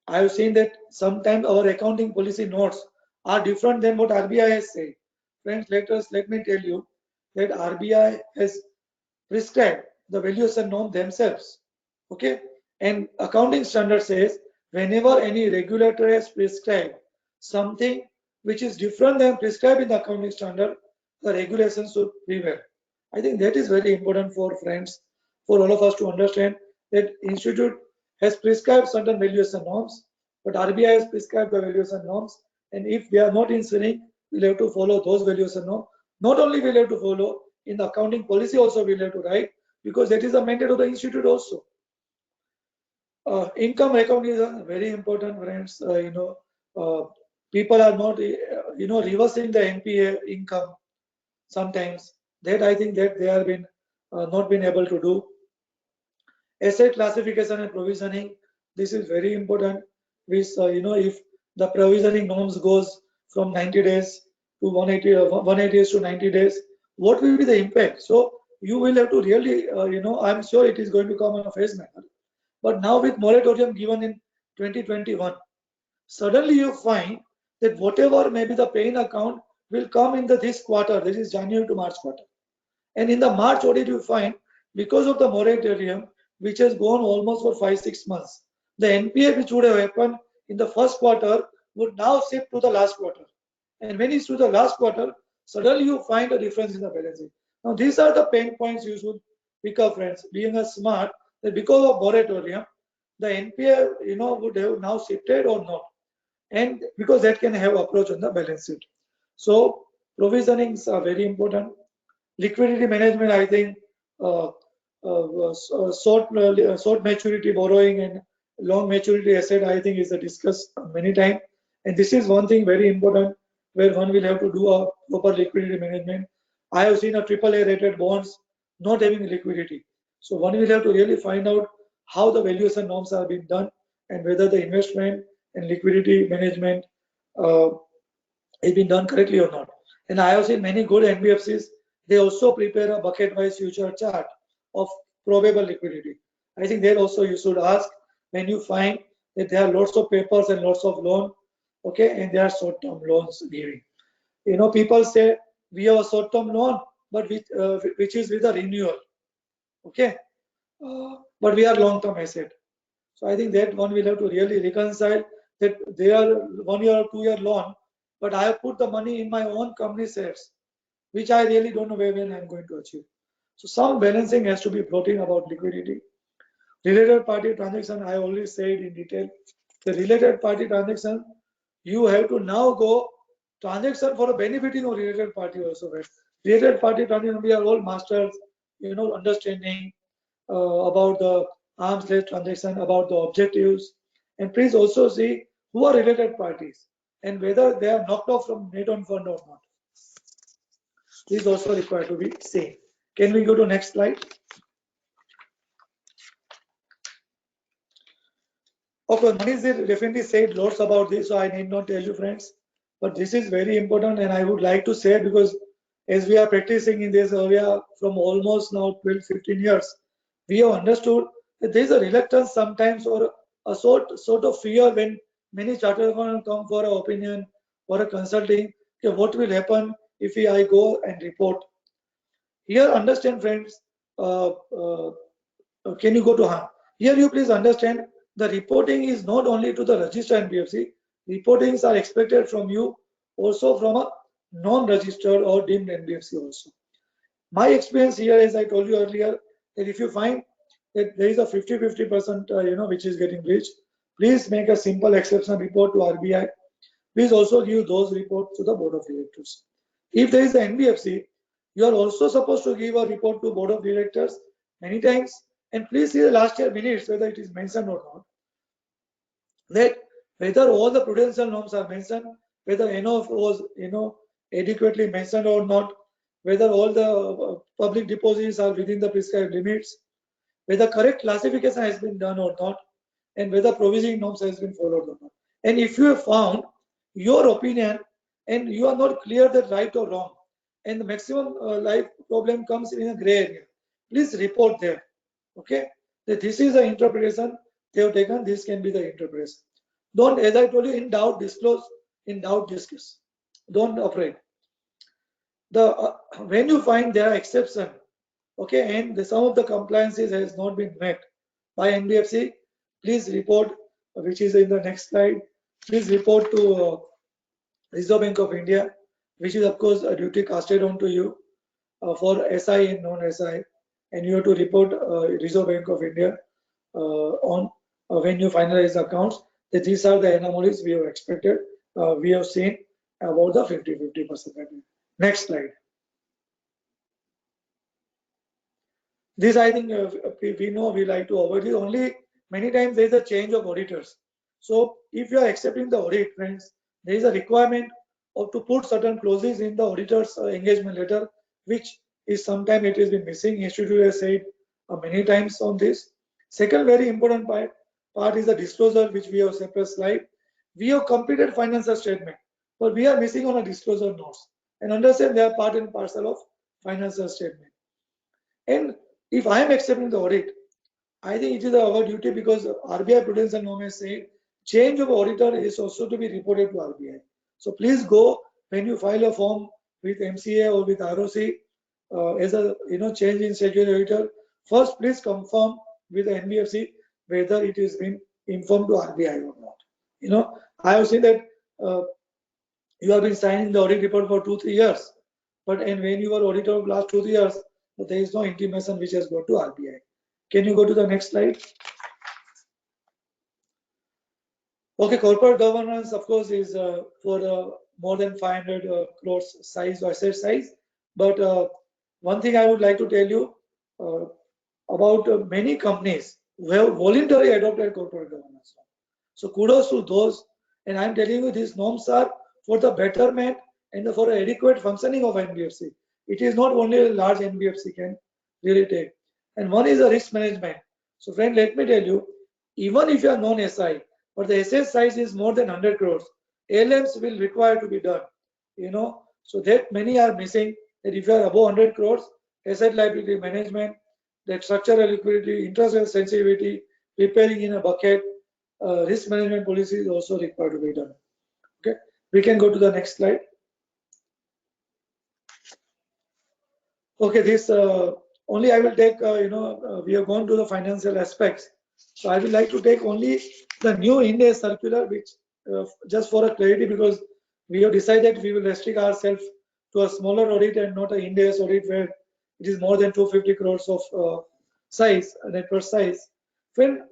I have seen that sometimes our accounting policy notes are different than what RBI has said. Friends, let me tell you that RBI has prescribed the valuation norm themselves. Okay, and accounting standard says whenever any regulator has prescribed something which is different than prescribed in the accounting standard, the regulations should prevail. I think that is very important for friends, for all of us to understand that institute has prescribed certain valuation norms, but RBI has prescribed the valuation norms, and if they are not in sync, we'll have to follow those valuation norms. Not only we'll have to follow, in the accounting policy also we'll have to write, because that is a mandate of the institute also. Income recognition, very important, friends. People are not, reversing the NPA income sometimes. That I think that they have been not been able to do. Asset classification and provisioning, this is very important. Which if the provisioning norms goes from 90 days to 180, 180 days to 90 days, what will be the impact? So you will have to really, I'm sure it is going to come on a phase manner. But now with moratorium given in 2021, suddenly you find that whatever may be the paying account will come in this quarter, this is January to March quarter. And in the March audit, you find because of the moratorium, which has gone almost for 5-6 months, the NPA which would have happened in the first quarter would now shift to the last quarter. And when it's to the last quarter, suddenly you find a difference in the balance sheet. Now these are the pain points you should pick up, friends. Being a smart, that because of moratorium, the NPA would have now shifted or not, and because that can have approach on the balance sheet. So provisionings are very important. Liquidity management, I think, short maturity borrowing and long maturity asset, I think, is discussed many times. And this is one thing very important where one will have to do a proper liquidity management. I have seen a AAA rated bonds not having liquidity. So one will have to really find out how the valuation norms are being done and whether the investment and liquidity management is being done correctly or not. And I have seen many good NBFCs They also prepare a bucket-wise future chart of probable liquidity. I think there also you should ask when you find that there are lots of papers and lots of loan, okay, and there are short-term loans giving. People say we have a short-term loan, but which is with a renewal, okay, but we are long-term asset. So I think that one will have to really reconcile that they are 1 year or 2 year loan, but I have put the money in my own company shares, which I really don't know when I'm going to achieve. So some balancing has to be brought in about liquidity. Related party transaction, I already said in detail. The related party transaction, you have to now go transaction for a benefiting of related party also. Right? Related party transaction, we are all masters, understanding about the arms length transaction, about the objectives, and please also see who are related parties and whether they are knocked off from net on fund or not. This is also required to be seen. Can we go to next slide? Okay, Manish definitely said lots about this, so I need not tell you, friends. But this is very important, and I would like to say because as we are practicing in this area from almost now 12, 15 years, we have understood that there is a reluctance sometimes or a sort of fear when many chartered accountants come for an opinion or a consulting. Okay, what will happen if I go and report? Here, understand, friends. Uh, uh, can you go to HAM? Here, you please understand the reporting is not only to the registered NBFC. Reportings are expected from you also from a non-registered or deemed NBFC also. My experience here, as I told you earlier, that if you find that there is a 50-50%, which is getting breached, please make a simple exception report to RBI. Please also give those reports to the board of directors. If there is an NBFC, you are also supposed to give a report to board of directors many times. And please see the last year minutes whether it is mentioned or not. That whether all the prudential norms are mentioned, whether NOF was adequately mentioned or not, whether all the public deposits are within the prescribed limits, whether correct classification has been done or not, and whether provisioning norms has been followed or not. And if you have found your opinion and you are not clear that right or wrong, and the maximum life problem comes in a gray area, please report there. Okay, that this is the interpretation they have taken. This can be the interpretation. Don't, as I told you, in doubt disclose, in doubt discuss. Don't afraid. When you find there are exceptions, okay, and some of the compliances has not been met by NBFC, please report, which is in the next slide. Please report to Reserve Bank of India, which is of course a duty casted on to you for SI and non-SI, and you have to report Reserve Bank of India on when you finalize accounts. That these are the anomalies we have expected, we have seen about the 50-50%. Next slide. This I think we know we like to avoid it. Only many times there is a change of auditors. So if you are accepting the audit, friends, there is a requirement of to put certain clauses in the auditor's engagement letter, which is sometimes it has been missing. Institute has said many times on this. Second very important part is the disclosure, which we have separate slide. We have completed financial statement, but we are missing on a disclosure notes. And understand they are part and parcel of financial statement. And if I am accepting the audit, I think it is our duty because RBI Prudential Norm has said change of auditor is also to be reported to RBI. So please go when you file a form with MCA or with ROC as a change in statutory auditor. First, please confirm with the NBFC whether it is been informed to RBI or not. I have seen that you have been signing the audit report for 2-3 years, but and when you were auditor of last 2-3 years, there is no intimation which has gone to RBI. Can you go to the next slide? Okay, corporate governance, of course, is for more than 500 crores size or asset size. But one thing I would like to tell you about many companies who have voluntarily adopted corporate governance. So kudos to those. And I'm telling you, these norms are for the betterment and for adequate functioning of NBFC. It is not only a large NBFC can really take. And one is the risk management. So friend, let me tell you, even if you are non-SI, but the asset size is more than 100 crores, ALMs will require to be done. So that many are missing. that if you are above 100 crores, asset liability management, that structural liquidity, interest rate sensitivity, preparing in a bucket, risk management policy is also required to be done. Okay, we can go to the next slide. Okay, this only I will take, we have gone to the financial aspects. So I would like to take only the new Ind AS circular, which just for a clarity, because we have decided we will restrict ourselves to a smaller audit and not an Ind AS audit where it is more than 250 crores of size, net worth size. When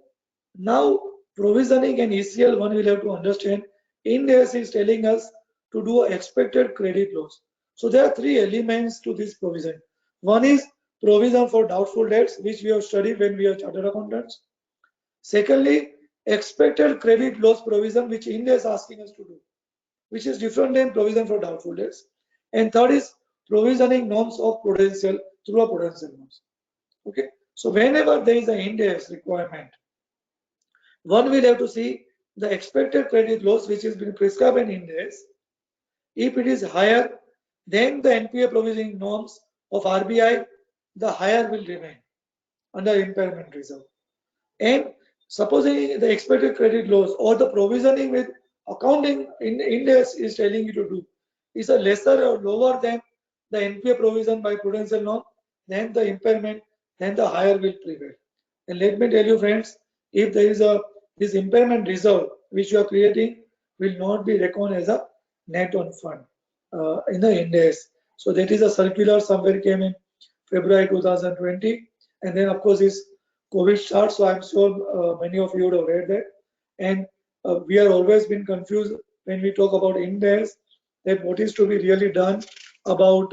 now provisioning and ECL, one will have to understand, Ind AS is telling us to do expected credit loss. So there are three elements to this provision. One is provision for doubtful debts, which we have studied when we are chartered accountants. Secondly, expected credit loss provision, which Ind AS is asking us to do, which is different than provision for doubtful debts. And third is provisioning norms of prudential through a prudential norms. Okay, so whenever there is an Ind AS requirement, one will have to see the expected credit loss which has been prescribed in Ind AS. If it is higher than the NPA provisioning norms of RBI, the higher will remain under impairment reserve. And supposing the expected credit loss or the provisioning with accounting in Ind AS is telling you to do is a lesser or lower than the NPA provision by prudential norm, then the impairment, then the higher will prevail. And let me tell you, friends, if there is this impairment reserve which you are creating will not be reckoned as a net on fund in the Ind AS. So that is a circular somewhere came in February 2020, and then of course this COVID starts. So I'm sure many of you would have read that, and we are always been confused when we talk about Ind AS that what is to be really done about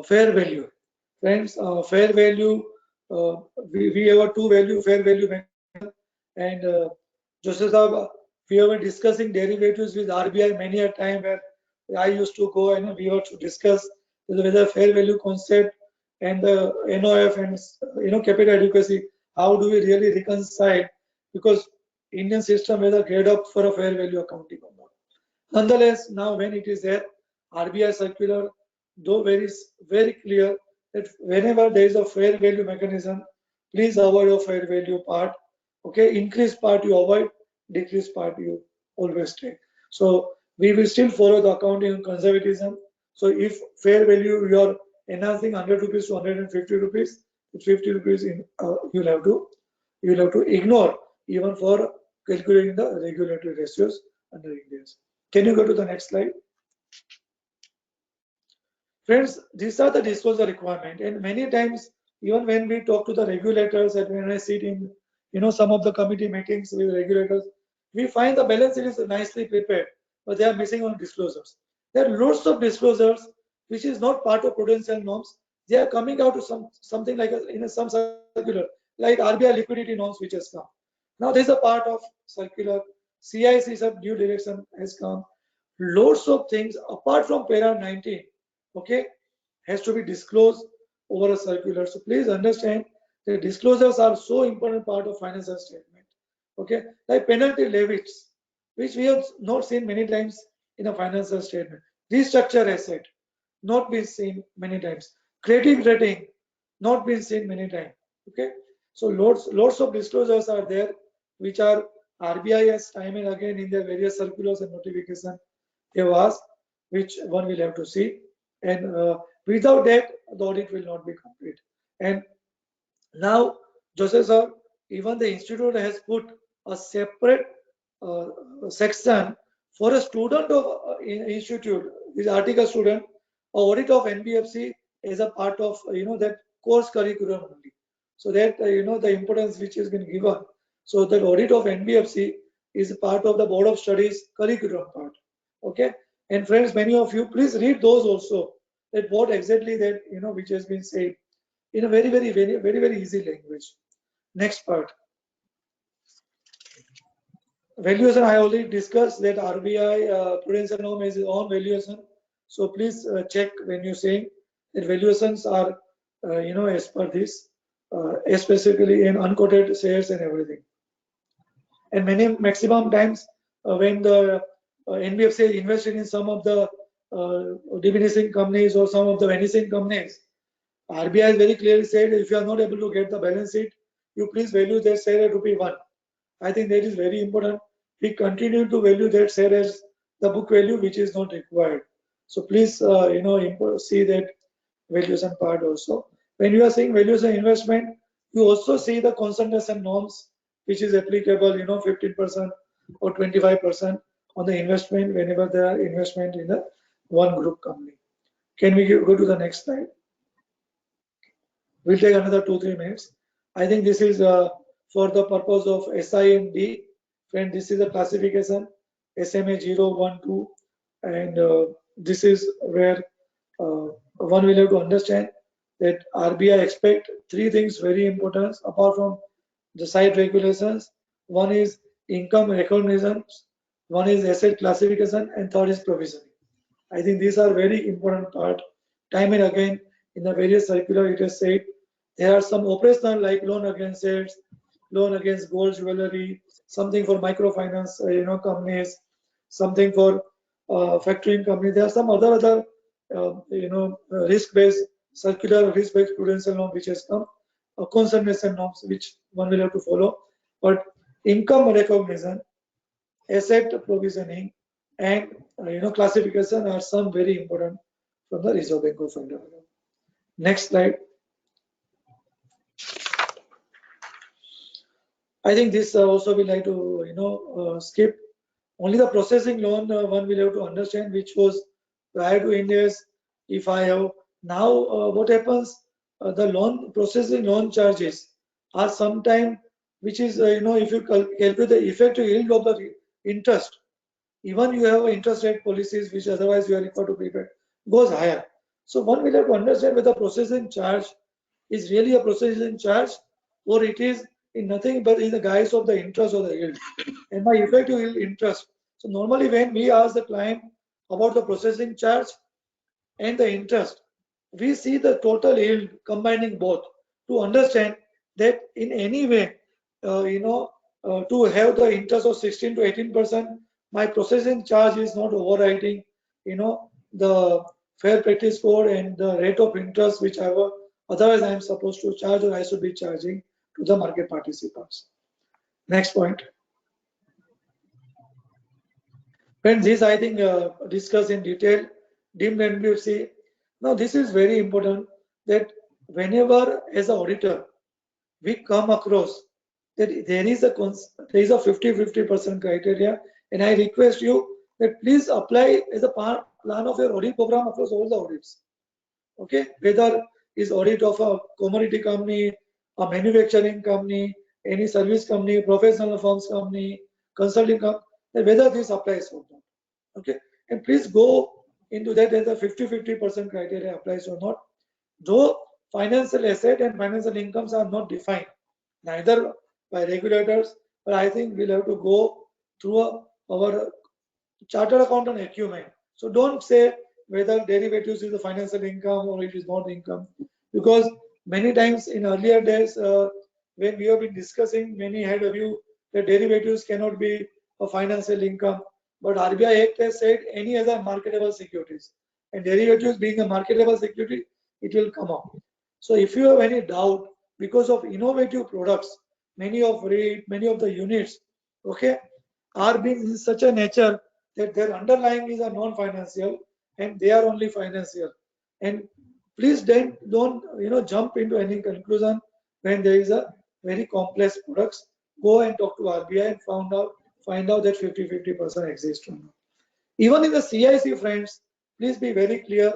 fair value. Friends, fair value, we have a two value, fair value mechanism, and Joseph Saab, we have been discussing derivatives with RBI many a time where I used to go and we have to discuss whether fair value concept and the NOF and capital adequacy, how do we really reconcile, because Indian system whether geared up for a fair value accounting or not. Nonetheless, now when it is there, RBI circular, though very clear that whenever there is a fair value mechanism, please avoid a fair value part. Okay, increase part you avoid, decrease part you always take. So we will still follow the accounting conservatism. So if fair value you are enhancing 100 rupees to 150 rupees, 50 rupees you'll have to ignore even for calculating the regulatory ratios under Ind AS. Can you go to the next slide? Friends, these are the disclosure requirement, and many times even when we talk to the regulators and when I sit in some of the committee meetings with regulators, we find the balance sheet is nicely prepared, but they are missing on disclosures. There are lots of disclosures which is not part of prudential norms. They are coming out to something like some circular, like RBI liquidity norms which has come. Now there is a part of circular, CIC sub due direction has come. Lots of things apart from para 19, okay, has to be disclosed over a circular. So please understand that disclosures are so important part of financial statement. Okay, like penalty levies, which we have not seen many times in a financial statement. Restructure asset, not been seen many times. Credit rating, not been seen many times. Okay, so lots of disclosures are there, which are RBI has time and again in their various circulars and notification they have asked, which one will have to see. And without that, the audit will not be complete. And now, Joseph sir, even the institute has put a separate section for a student of institute, this article student, audit of NBFC is a part of that course curriculum only. So that the importance which has been given. So that audit of NBFC is part of the Board of Studies curriculum part. Okay, and friends, many of you please read those also. That what exactly that which has been said in a very easy language. Next part. Valuation, I already discussed that RBI prudential norm is its own valuation. So please check when you're saying that valuations are, as per this, specifically in unquoted shares and everything. And many maximum times when the NBFC invested in some of the diminishing companies or some of the vanishing companies, RBI has very clearly said if you are not able to get the balance sheet, you please value that share at ₹1. I think that is very important. We continue to value that share as the book value, which is not required. So please, see that valuation part also. When you are saying valuation investment, you also see the concentration norms, which is applicable, 15% or 25% on the investment whenever there are investment in the one group company. Can we go to the next slide? We'll take another 2-3 minutes. I think this is for the purpose of SI and D. Friend, this is a classification SMA 0, 1, 2, and this is where one will have to understand that RBI expect 3 things very important apart from the side regulations. One is income recognition, one is asset classification, and third is provisioning. I think these are very important part. Time and again in the various circular it is said there are some operational like loan against sales, loan against gold jewelry, something for microfinance companies, something for factoring companies. There are some other risk-based circular, risk-based prudential norm which has come, concentration norms which one will have to follow. But income recognition, asset provisioning, and classification are some very important from the Reserve Bank of India. Next slide. I think this also we like to skip. Only the processing loan one will have to understand, which was prior to India's. If I have now, what happens? The loan processing loan charges are sometime, which is if you calculate the effective yield of the interest, even you have interest rate policies which otherwise you are required to prepay, goes higher. So one will have to understand whether processing charge is really a processing charge or it is in nothing but in the guise of the interest or the yield. And my effective yield interest. So normally when we ask the client about the processing charge and the interest, we see the total yield combining both to understand that in any way, to have the interest of 16 to 18%, my processing charge is not overriding, the fair practice code and the rate of interest which otherwise I am supposed to charge or I should be charging to the market participants. Next point. When this I think discuss in detail, deemed NBFC. Now this is very important that whenever as an auditor we come across that there is a 50-50% criteria, and I request you that please apply as a plan of your audit program across all the audits. Okay, whether is audit of a commodity company, a manufacturing company, any service company, professional firms company, consulting company, whether this applies or not. Okay, and please go into that whether 50-50% criteria applies or not. Though financial asset and financial incomes are not defined neither by regulators, but I think we'll have to go through our chartered accountant acumen. So don't say whether derivatives is a financial income or it is not income, because many times in earlier days when we have been discussing, many had a view that derivatives cannot be a financial income, but RBI Act has said any other marketable securities, and derivatives being a marketable security, it will come up. So if you have any doubt because of innovative products, many of the units, okay, are being in such a nature that their underlying is a non-financial and they are only financial. And please don't jump into any conclusion when there is a very complex products. Go and talk to RBI and find out that 50-50% exists or not. Even in the CIC, friends, please be very clear.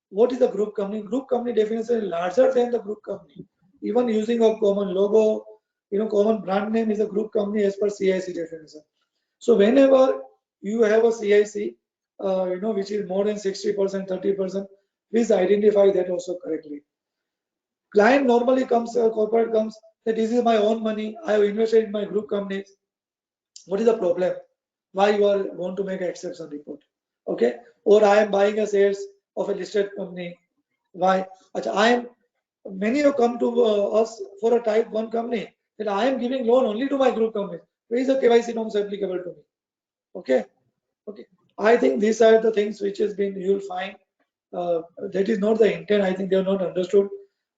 What is the group company? Group company definition is larger than the group company. Even using a common logo, common brand name is a group company as per CIC definition. So whenever you have a CIC, which is more than 60%, 30%, please identify that also correctly. Client normally comes, corporate comes, that this is my own money, I have invested in my group companies. What is the problem? Why you want to make an exception report? Okay, or I am buying a shares of a listed company. Why? Many have come to us for a type 1 company that I am giving loan only to my group company. Where is the KYC norms applicable to me? Okay. I think these are the things which has been you'll find. That is not the intent. I think they have not understood.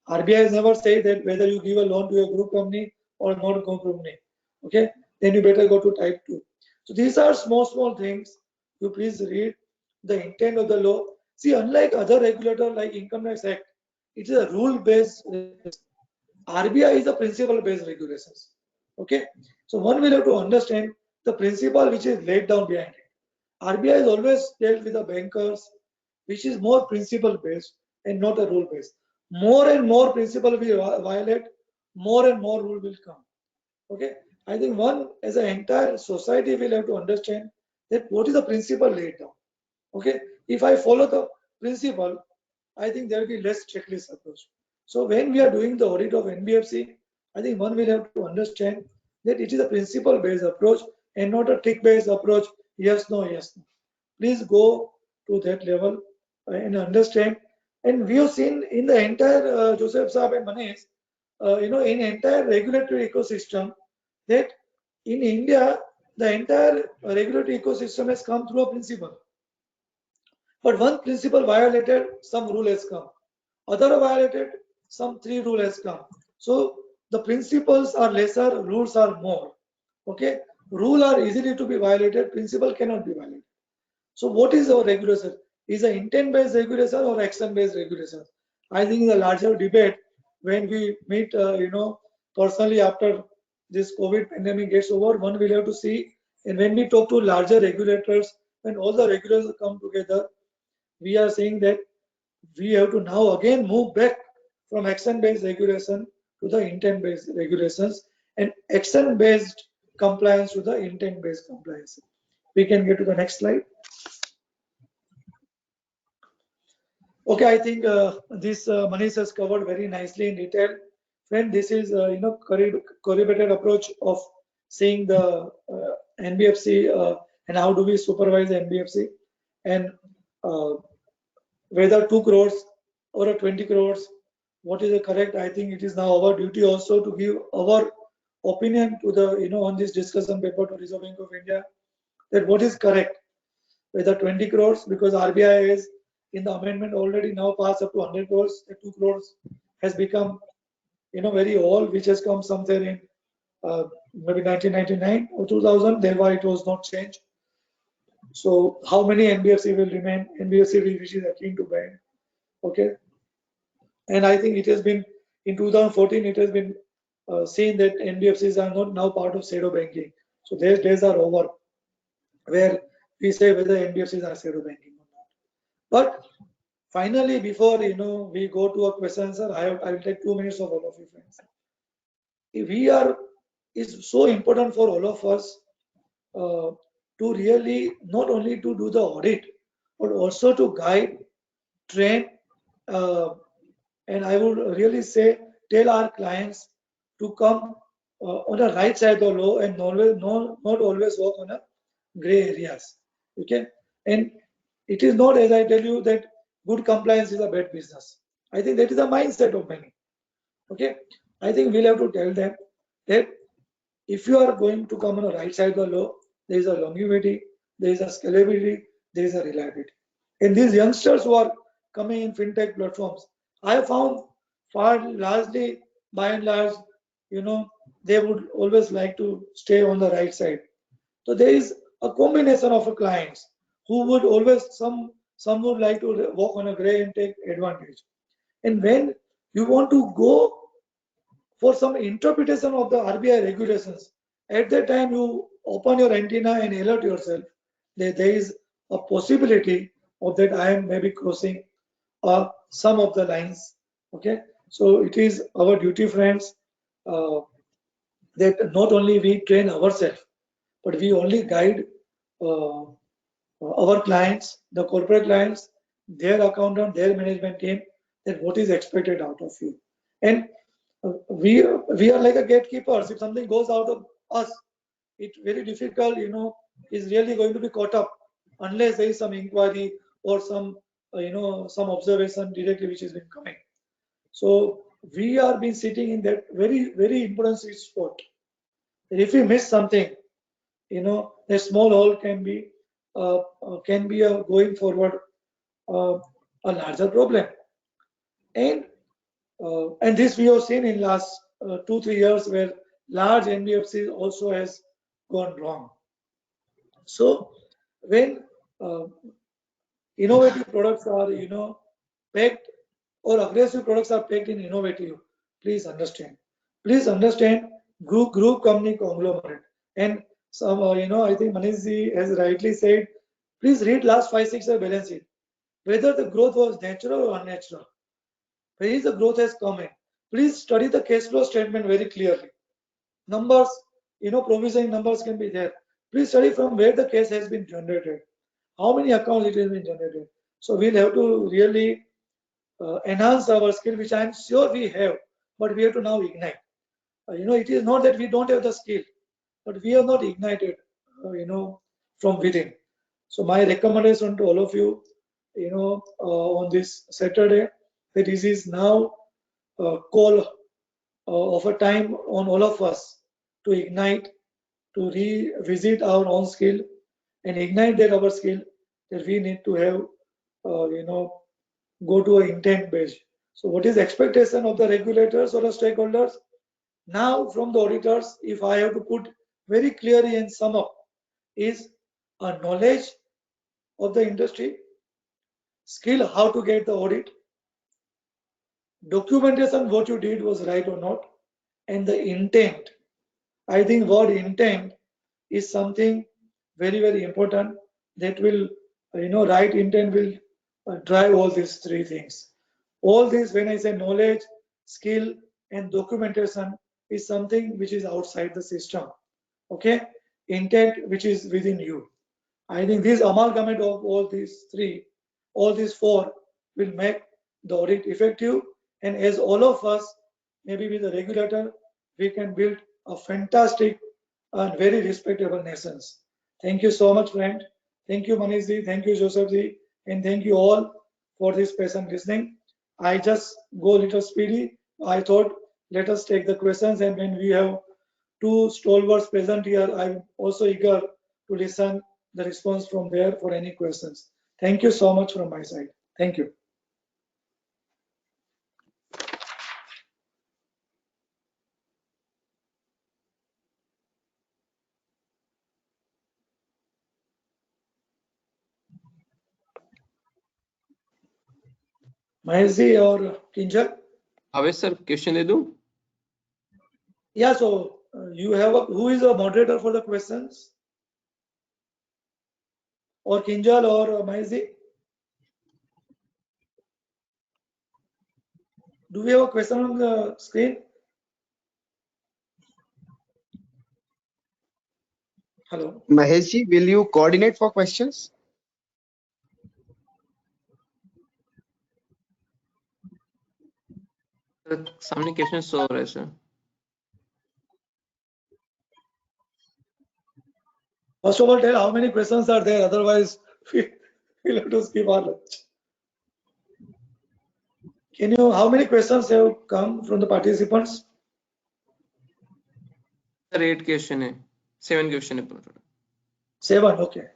RBI has never said that whether you give a loan to a group company or not group company. Okay, then you better go to type 2. So these are small things. You please read the intent of the law. See, unlike other regulator like Income Tax Act, it is a rule-based regulation. RBI is a principle-based regulations. Okay, so one will have to understand the principle which is laid down behind it. RBI has always dealt with the bankers, which is more principle based and not a rule based. More and more principle we violate, more and more rule will come. Okay, I think one as an entire society will have to understand that what is the principle laid down. Okay, if I follow the principle, I think there will be less checklist approach. So when we are doing the audit of NBFC, I think one will have to understand that it is a principle based approach and not a tick based approach. Yes, no, yes, no. Please go to that level and understand. And we have seen in the entire Joseph Saab and Manish, in entire regulatory ecosystem that in India, the entire regulatory ecosystem has come through a principle. But one principle violated, some rule has come. Other violated, some three rule has come. So the principles are lesser, rules are more. Okay, rule are easily to be violated, principle cannot be violated. So what is our regulation? Is it intent-based regulation or action-based regulation? I think the larger debate when we meet, personally after this COVID pandemic gets over, one will have to see. And when we talk to larger regulators, when all the regulators come together, we are saying that we have to now again move back from action-based regulation to the intent-based regulations and action-based compliance to the intent-based compliance. We can get to the next slide. Okay, I think this Manish has covered very nicely in detail. Friend, this is correlated approach of seeing the NBFC and how do we supervise the NBFC and uh, whether 2 crores or a 20 crores, what is the correct? I think it is now our duty also to give our opinion to the on this discussion paper to Reserve Bank of India that what is correct, whether 20 crores because RBI is in the amendment already now passed up to 100 crores. The 2 crores has become very old, which has come somewhere in maybe 1999 or 2000. Therefore, it was not changed. So how many NBFC will remain? NBFC which is akin to bank. Okay, and I think it has been in 2014. It has been seen that NBFCs are not now part of shadow banking. So their days are over, where we say whether NBFCs are shadow banking or not. But finally, before we go to a question answer, I will take 2 minutes of all of you friends. We are is so important for all of us uh, to really not only to do the audit, but also to guide, train, uh, and I would really say tell our clients to come on the right side of the law and not always work on a gray areas. Okay, and it is not as I tell you that good compliance is a bad business. I think that is the mindset of many. Okay, I think we'll have to tell them that if you are going to come on the right side of the law, there is a longevity, there is a scalability, there is a reliability. And these youngsters who are coming in fintech platforms, I have found far largely, by and large, they would always like to stay on the right side. So there is a combination of clients who would always some would like to walk on a gray and take advantage. And when you want to go for some interpretation of the RBI regulations, at that time you open your antenna and alert yourself that there is a possibility of that I am maybe crossing some of the lines. Okay, so it is our duty, friends, uh, that not only we train ourselves, but we only guide uh, our clients, the corporate clients, their accountant, their management team, that what is expected out of you. And we are like a gatekeepers. If something goes out of us, it's very difficult, is really going to be caught up unless there is some inquiry or some, some observation directly which has been coming. So we are been sitting in that very, very important sweet spot. If we miss something, a small hole can be can be going forward a larger problem. And this we have seen in last 2-3 years where large NBFCs also has gone wrong. So when innovative products are packed, or aggressive products are packed in innovative, please understand group company conglomerate. And some I think Manish ji has rightly said, please read last 5-6 year balance sheet, whether the growth was natural or unnatural, where is the growth has come in. Please study the cash flow statement very clearly. Numbers, provisioning numbers can be there. Please study from where the cash has been generated, how many accounts it has been generated. So we'll have to really enhance our skill, which I'm sure we have, but we have to now ignite. It is not that we don't have the skill, but we are not ignited, from within. So my recommendation to all of you, on this Saturday, that this is now a call of a time on all of us to ignite, to revisit our own skill and ignite that our skill, that we need to have, go to an intent base. So what is the expectation of the regulators or the stakeholders? Now from the auditors, if I have to put very clearly and sum up, is a knowledge of the industry, skill how to get the audit, documentation what you did was right or not, and the intent. I think word intent is something very, very important, that will, right intent will drive all these three things. All this, when I say knowledge, skill, and documentation, is something which is outside the system. Okay, intent which is within you. I think this amalgamate of all these three, all these four, will make the audit effective. And as all of us, maybe with the regulator, we can build a fantastic and very respectable nations. Thank you so much, friend. Thank you, Manish ji. Thank you, Joseph ji. And thank you all for this patient listening. I just go a little speedy. I thought let us take the questions, and when we have two stalwarts present here, I'm also eager to listen the response from there for any questions. Thank you so much from my side. Thank you. Mahesh ji or Kinjal? Avesh sir, question दे दूं? Yeah, so you have who is a moderator for the questions? Or Kinjal or Mahesh ji? Do we have a question on the screen? Hello. Mahesh ji, will you coordinate for questions? सामने question show हो रहा है sir. First of all, tell how many questions are there. Otherwise, we'll have to skip our lunch. Can you? How many questions have come from the participants? Sir 8 question है, 7 question है. 7. Okay.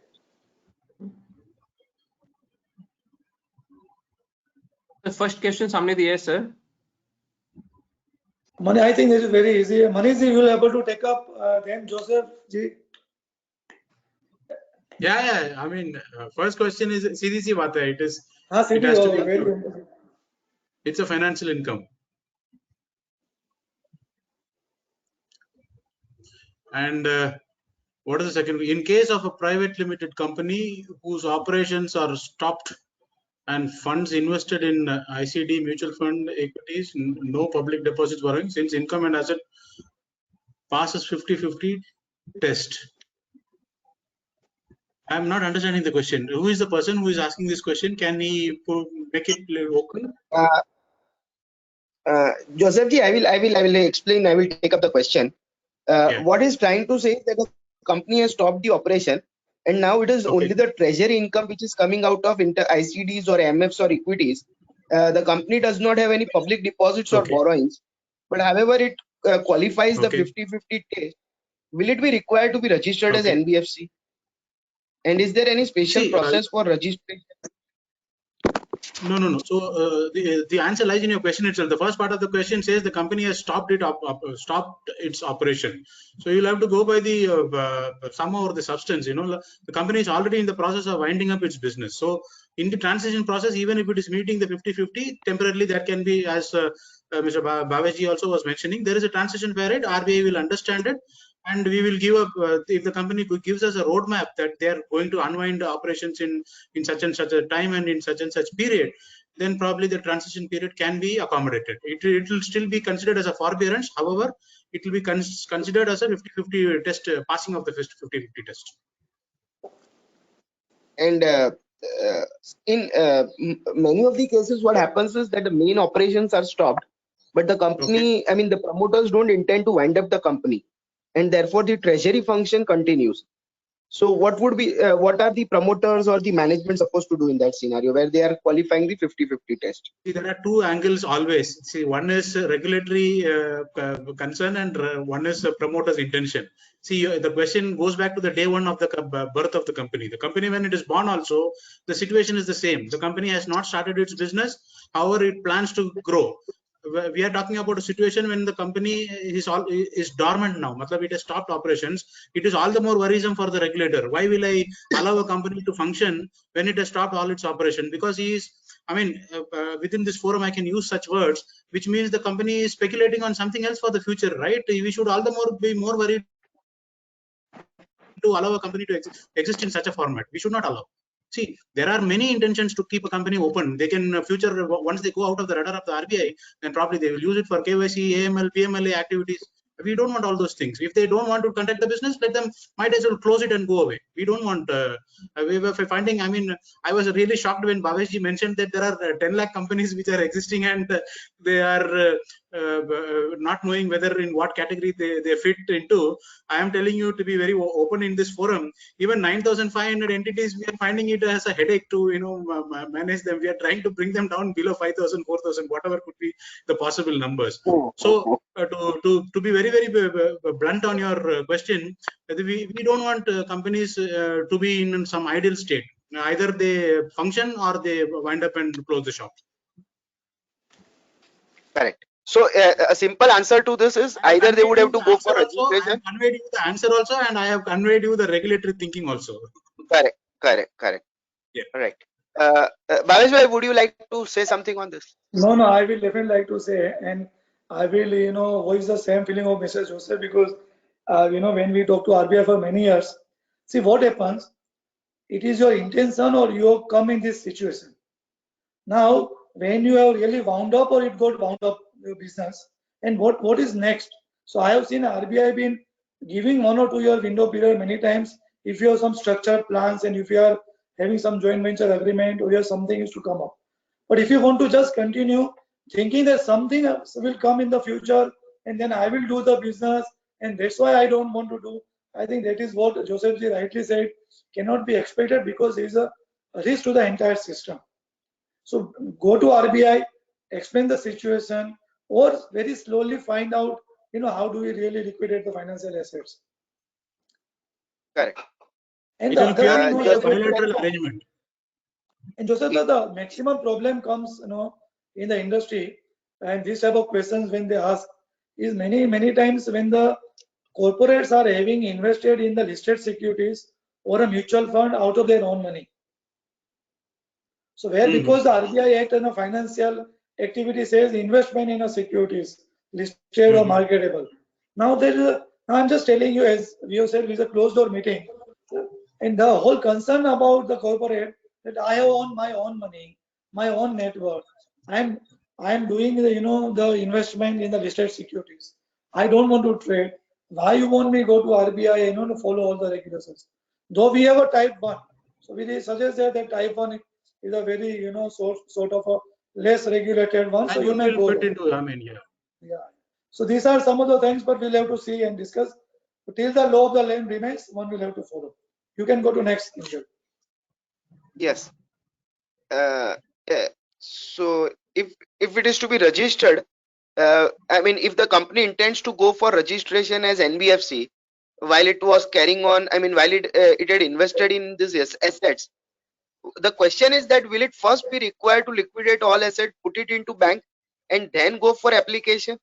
The first question सामने दिया है sir. Mani, I think this is very easy. Manish ji, you will able to take up. Then Joseph ji. Yeah. I mean, first question is CDC बात है. It is. It has to be very income. It's a financial income. And what is the second? In case of a private limited company whose operations are stopped and funds invested in ICD mutual fund equities, no public deposits borrowing, since income and asset passes 50-50 test. I'm not understanding the question. Who is the person who is asking this question? Can he make it open? Joseph ji, I will explain. I will take up the question. Yeah. What is trying to say is that the company has stopped the operation, and now it is only the treasury income which is coming out of ICDs or MFs or equities. The company does not have any public deposits or borrowings, but however it qualifies the 50-50 test. Will it be required to be registered as NBFC? And is there any special See, process for registration? No. So the answer lies in your question itself. The first part of the question says the company has stopped its operation. So you'll have to go by the sum or the substance. The company is already in the process of winding up its business. So in the transition process, even if it is meeting the 50-50, temporarily that can be, as Mr. Bhavesh also was mentioning, there is a transition period. RBI will understand it, and we will give up if the company gives us a roadmap that they are going to unwind operations in such and such a time and in such and such period, then probably the transition period can be accommodated. It will still be considered as a forbearance. However, it will be considered as a 50-50 test, passing of the 50-50 test. And in many of the cases, what happens is that the main operations are stopped, but the company, I mean, the promoters don't intend to wind up the company, and therefore the treasury function continues. So what would be, what are the promoters or the management supposed to do in that scenario where they are qualifying the 50-50 test? See, there are two angles always. See, one is regulatory concern, and one is promoter's intention. See, the question goes back to the day one of the birth of the company. The company, when it is born also, the situation is the same. The company has not started its business. However, it plans to grow. We are talking about a situation when the company is dormant now. Matlab, it has stopped operations. It is all the more worrisome for the regulator. Why will I allow a company to function when it has stopped all its operation? Because he is, I mean, within this forum, I can use such words, which means the company is speculating on something else for the future, right? We should all the more be more worried to allow a company to exist in such a format. We should not allow. See, there are many intentions to keep a company open. They can future, once they go out of the radar of the RBI, then probably they will use it for KYC, AML, PMLA activities. We don't want all those things. If they don't want to conduct the business, let them, might as well close it and go away. We don't want, we were finding, I mean, I was really shocked when Bhavesh ji mentioned that there are 10 lakh companies which are existing, and they are not knowing whether in what category they fit into. I am telling you, to be very open in this forum, even 9,500 entities, we are finding it as a headache to manage them. We are trying to bring them down below 5,000, 4,000, whatever could be the possible numbers. So to be very blunt on your question, we don't want companies to be in some ideal state. Either they function or they wind up and close the shop. Correct. So a simple answer to this is either they would have to go for registration. I have conveyed you the answer also, and I have conveyed you the regulatory thinking also. Correct. Yeah. Right. Bhavesh bhai, would you like to say something on this? No, I will definitely like to say, and I will, voice the same feeling of Mr. Joseph, because, when we talk to RBI for many years, see what happens, it is your intention or you have come in this situation. Now, when you have really wound up or it got wound up your business, and what is next? So I have seen RBI been giving 1 or 2 year window period many times. If you have some structured plans and if you are having some joint venture agreement or you have something is to come up. But if you want to just continue thinking that something else will come in the future and then I will do the business and that's why I don't want to do, I think that is what Joseph ji rightly said, cannot be expected because there is a risk to the entire system. So go to RBI, explain the situation, or very slowly find out, how do we really liquidate the financial assets. Correct. And It the will other purely be a thing, bilateral arrangement. and Joseph, the maximum problem comes, in the industry, and these type of questions when they ask is many times when the corporates are having invested in the listed securities or a mutual fund out of their own money. So where because the RBI Act and the financial activity says investment in a securities listed or marketable. Now now I'm just telling you, as we have said, it's a closed door meeting, and the whole concern about the corporate that I have owned my own money, my own network. I am doing the investment in the listed securities. I don't want to trade. Why you want me go to RBI to follow all the regulations? Though we have a type 1, so we suggest that type 1 is a very sort of a less regulated one. So you may go. Yeah. So these are some of the things, but we'll have to see and discuss. But till the law of the land remains, one will have to follow. You can go to next. Yes. So if it is to be registered, I mean, if the company intends to go for registration as NBFC, while it was carrying on, I mean, while it had invested in these assets. The question is that will it first be required to liquidate all assets, put it into bank, and then go for application?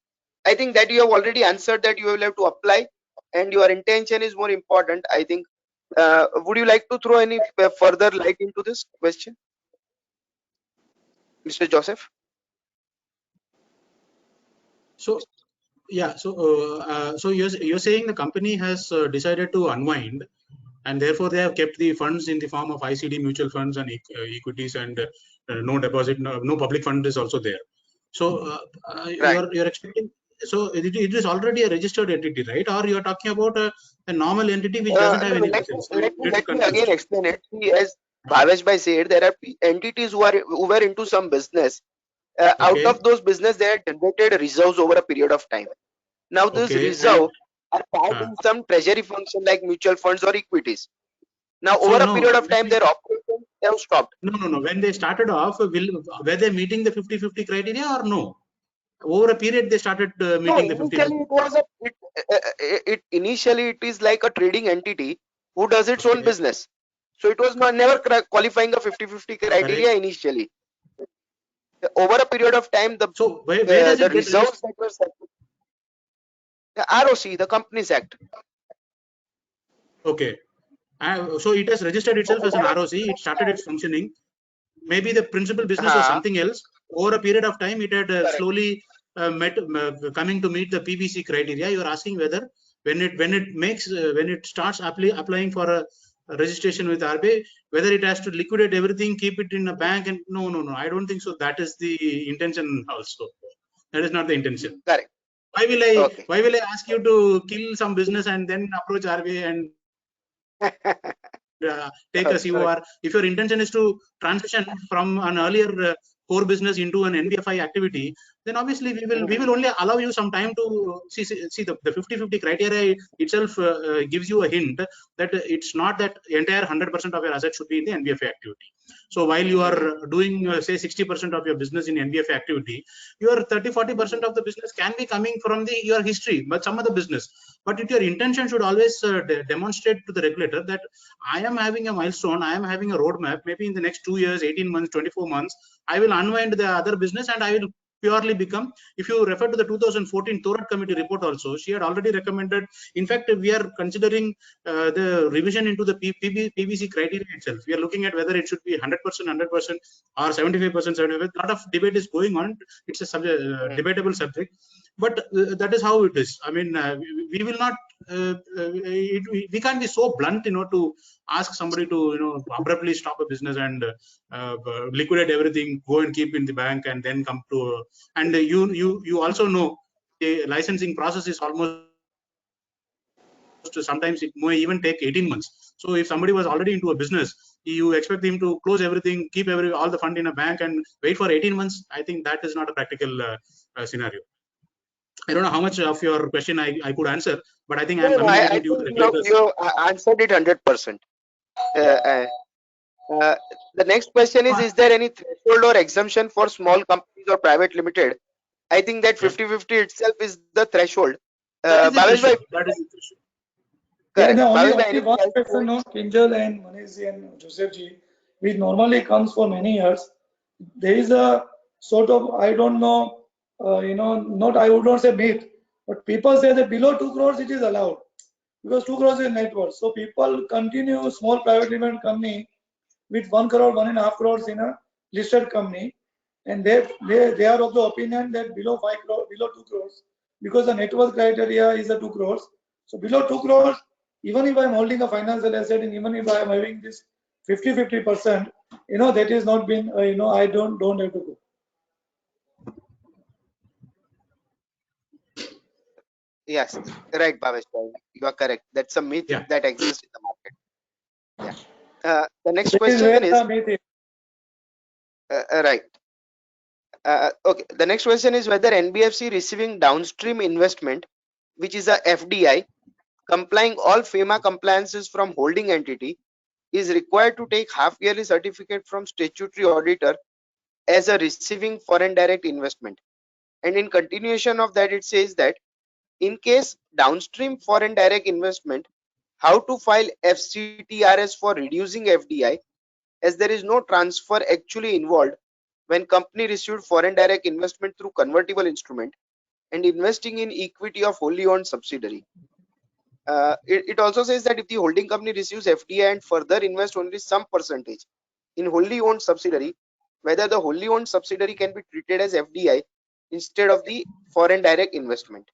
I think that you have already answered that you will have to apply, and your intention is more important. I think. Would you like to throw any further light into this question, Mr. Joseph? So yeah, so you're saying the company has decided to unwind, and therefore they have kept the funds in the form of ICD mutual funds and equities, and no deposit, no public fund is also there. So Right. you're expecting. So it is already a registered entity, right? Or you're talking about a normal entity which doesn't have No, any let license? me, let me, Little let me again confused. explain it. See, as Bhavesh Bhai said, there are entities who were into some business. Out Okay, of those business, they had generated reserves over a period of time. Now, those okay, and reserves are parked in some treasury function like mutual funds or equities. Now, so over a no, period of time, their operations have stopped. no. When they started off, were they meeting the 50-50 criteria or no? Over a period, they started No, meeting the initially 50-50. it was it initially it is like a trading entity who does its own Okay, business. So it was not never qualifying a 50-50 correct. criteria initially. Over a period of time, So where does the it get registered? reserves that were set, the ROC, the Companies Act. Okay. So it has registered So itself as an over a ROC. period It of started its time, functioning. Maybe the principal business was something else. Over a period of time, it had correct. slowly coming to meet the PBC criteria. You are asking whether when it starts applying for a registration with RBI, whether it has to liquidate everything, keep it in a bank, and no. I don't think so. That is the intention also. That is not the intention. Correct. Why will I Okay. why will I ask you to kill some business and then approach RBI and take a Okay. COR? If your intention is to transition from an earlier core business into an NBFI activity, then obviously we will only allow you some time to see the 50-50 criteria itself gives you a hint that it's not that entire 100% of your assets should be in the NBFI activity. So while you are doing say 60% of your business in NBFI activity, your 30-40% of the business can be coming from your history, but some other business. But your intention should always demonstrate to the regulator that I am having a milestone, I am having a roadmap. Maybe in the next 2 years, 18 months, 24 months, I will unwind the other business and I will purely become. If you refer to the 2014 Thorat committee report also, she had already recommended. In fact, we are considering the revision into the PBC criteria itself. We are looking at whether it should be 100%, 100%, or 75%, 75%. A lot of debate is going on. It's a debatable subject, but that is how it is. I mean, we will not. We can't be so blunt, to ask somebody to, abruptly stop a business and liquidate everything, go and keep in the bank, and then come to. And you also know the licensing process is almost. Sometimes it may even take 18 months. So if somebody was already into a business, you expect him to close everything, keep all the fund in a bank, and wait for 18 months. I think that is not a practical scenario. I don't know how much of your question I could answer, but I think I'm No, I communicating to you think the regulators. you answered it 100%. The next question is there any threshold or exemption for small companies or private limited? I think that Yeah, 50-50 itself is the threshold. that is the Bhavesh bhai, threshold. That is the threshold. Yeah, correct. the Bhavesh bhai, only anything one else you question, want? no, Kinjal and Manish and Joseph ji, which normally comes for many years. There is a sort of, I don't know, not, I would not say myth, but people say that below 2 crores it is allowed because 2 crores is net worth. So people continue small private limited company with 1 crore, 1.5 crores in a listed company, and they are of the opinion that below 5 crores, below 2 crores, because the net worth criteria is a 2 crores. So below 2 crores, even if I'm holding a financial asset and even if I am having this 50-50%, that is not been, I don't have to go. Yes, right, Bhavesh bhai. You are correct. That's a myth Yeah. that exists in the market. Yeah. The next That is where question is the myth is. right. Okay. The next question is whether NBFC receiving downstream investment, which is a FDI, complying all FEMA compliances from holding entity, is required to take half yearly certificate from statutory auditor as a receiving foreign direct investment. And in continuation of that, it says that In case downstream foreign direct investment, how to file FCTRS for reducing FDI, as there is no transfer actually involved when company received foreign direct investment through convertible instrument and investing in equity of wholly owned subsidiary. It also says that if the holding company receives FDI and further invest only some percentage in wholly owned subsidiary, whether the wholly owned subsidiary can be treated as FDI instead of the foreign direct investment.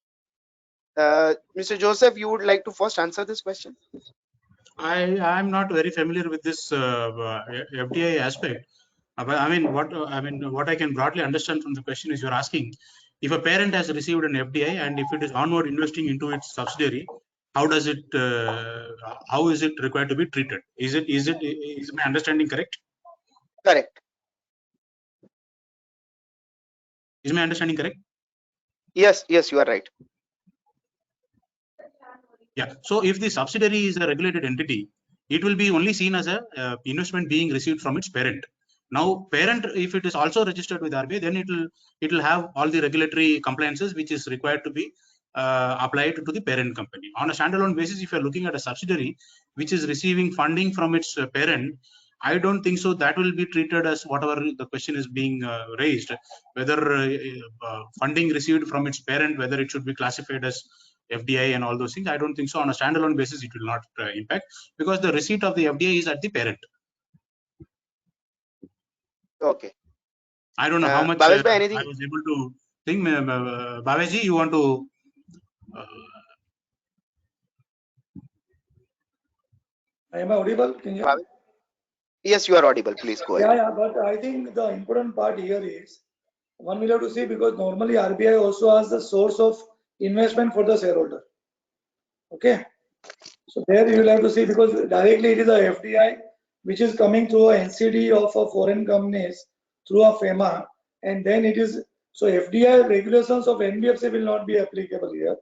Mr. Joseph, you would like to first answer this question? I'm not very familiar with this FDI aspect. But I mean, what I can broadly understand from the question is you're asking if a parent has received an FDI and if it is onward investing into its subsidiary, how does it? How is it required to be treated? Is my understanding correct? Correct. Is my understanding correct? Yes, you are right. Yeah. So if the subsidiary is a regulated entity, it will be only seen as a investment being received from its parent. Now, parent, if it is also registered with RBI, then it will have all the regulatory compliances which is required to be applied to the parent company. On a standalone basis, if you are looking at a subsidiary which is receiving funding from its parent, I don't think so that will be treated as whatever the question is being raised, whether funding received from its parent, whether it should be classified as FDI and all those things. I don't think so. On a standalone basis, it will not impact because the receipt of the FDI is at the parent. Okay. I don't know how much Bhavesh bhai, I anything? was able to think. Bhavesh, you want to? Am I audible? Can you? Bhavesh? Yes, you are audible. Please go ahead. Yeah, but I think the important part here is one will have to see because normally RBI also has the source of investment for the shareholder. Okay, so there you will have to see because directly it is a FDI which is coming through a NCD of a foreign companies through a FEMA, and then it is so FDI regulations of NBFC will not be applicable here.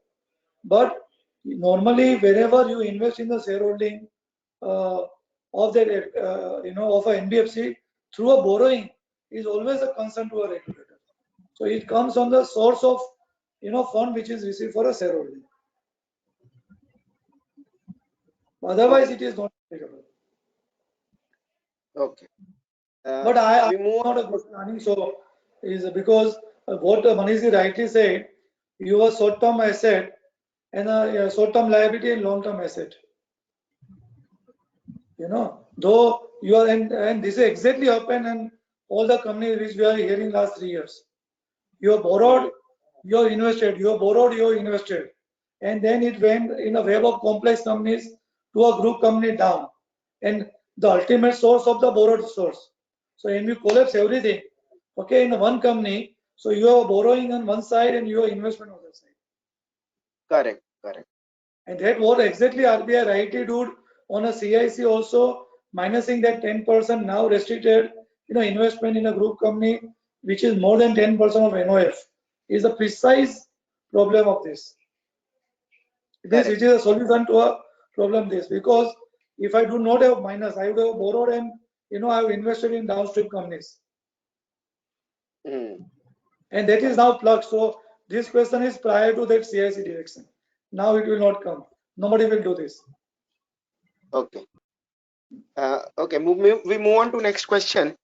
But normally wherever you invest in the shareholding of that of a NBFC through a borrowing is always a concern to a regulator. So it comes on the source of fund which is received for a shareholding. Otherwise, it is not applicable. Okay. But I we am move not a good planning, so is because what Manish rightly said, you have short-term asset and a short-term liability and long-term asset. Though you are and this is exactly happened in all the companies which we are hearing last 3 years. You have borrowed, you have invested, you have borrowed, you have invested, and then it went in a web of complex companies to a group company down, and the ultimate source of the borrowed source. So when you collapse everything, okay, in one company, so you are borrowing on one side and you are investment on the other side. correct. And that what exactly RBI rightly did on a CIC also minusing that 10% now restricted, investment in a group company which is more than 10% of NOF is a precise problem of this. This which is a solution to a problem this because if I do not have minus, I would have borrowed and I have invested in downstream companies. And that is now plugged. So this question is prior to that CIC direction. Now it will not come. Nobody will do this. Okay. Okay. We move on to next question.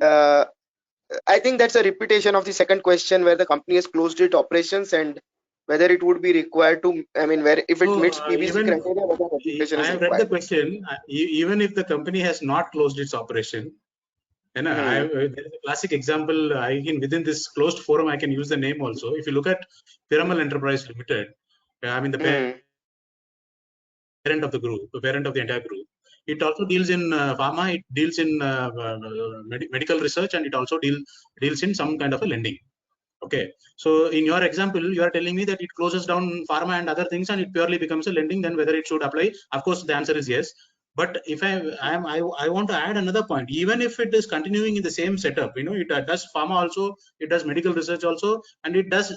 I think that's a repetition of the second question where the company has closed its operations and whether it would be required to. I mean, where if it meets PBC criteria, whether registration I is have read required. the question. Even if the company has not closed its operation, there is a classic example. Within this closed forum, I can use the name also. If you look at Piramal Enterprise Limited, I mean the parent of the group, the parent of the entire group. It also deals in pharma. It deals in medical research, and it also deals in some kind of a lending. Okay. So in your example, you are telling me that it closes down pharma and other things, and it purely becomes a lending. Then whether it should apply, of course, the answer is yes. But if I want to add another point, even if it is continuing in the same setup, it does pharma also, it does medical research also, and it does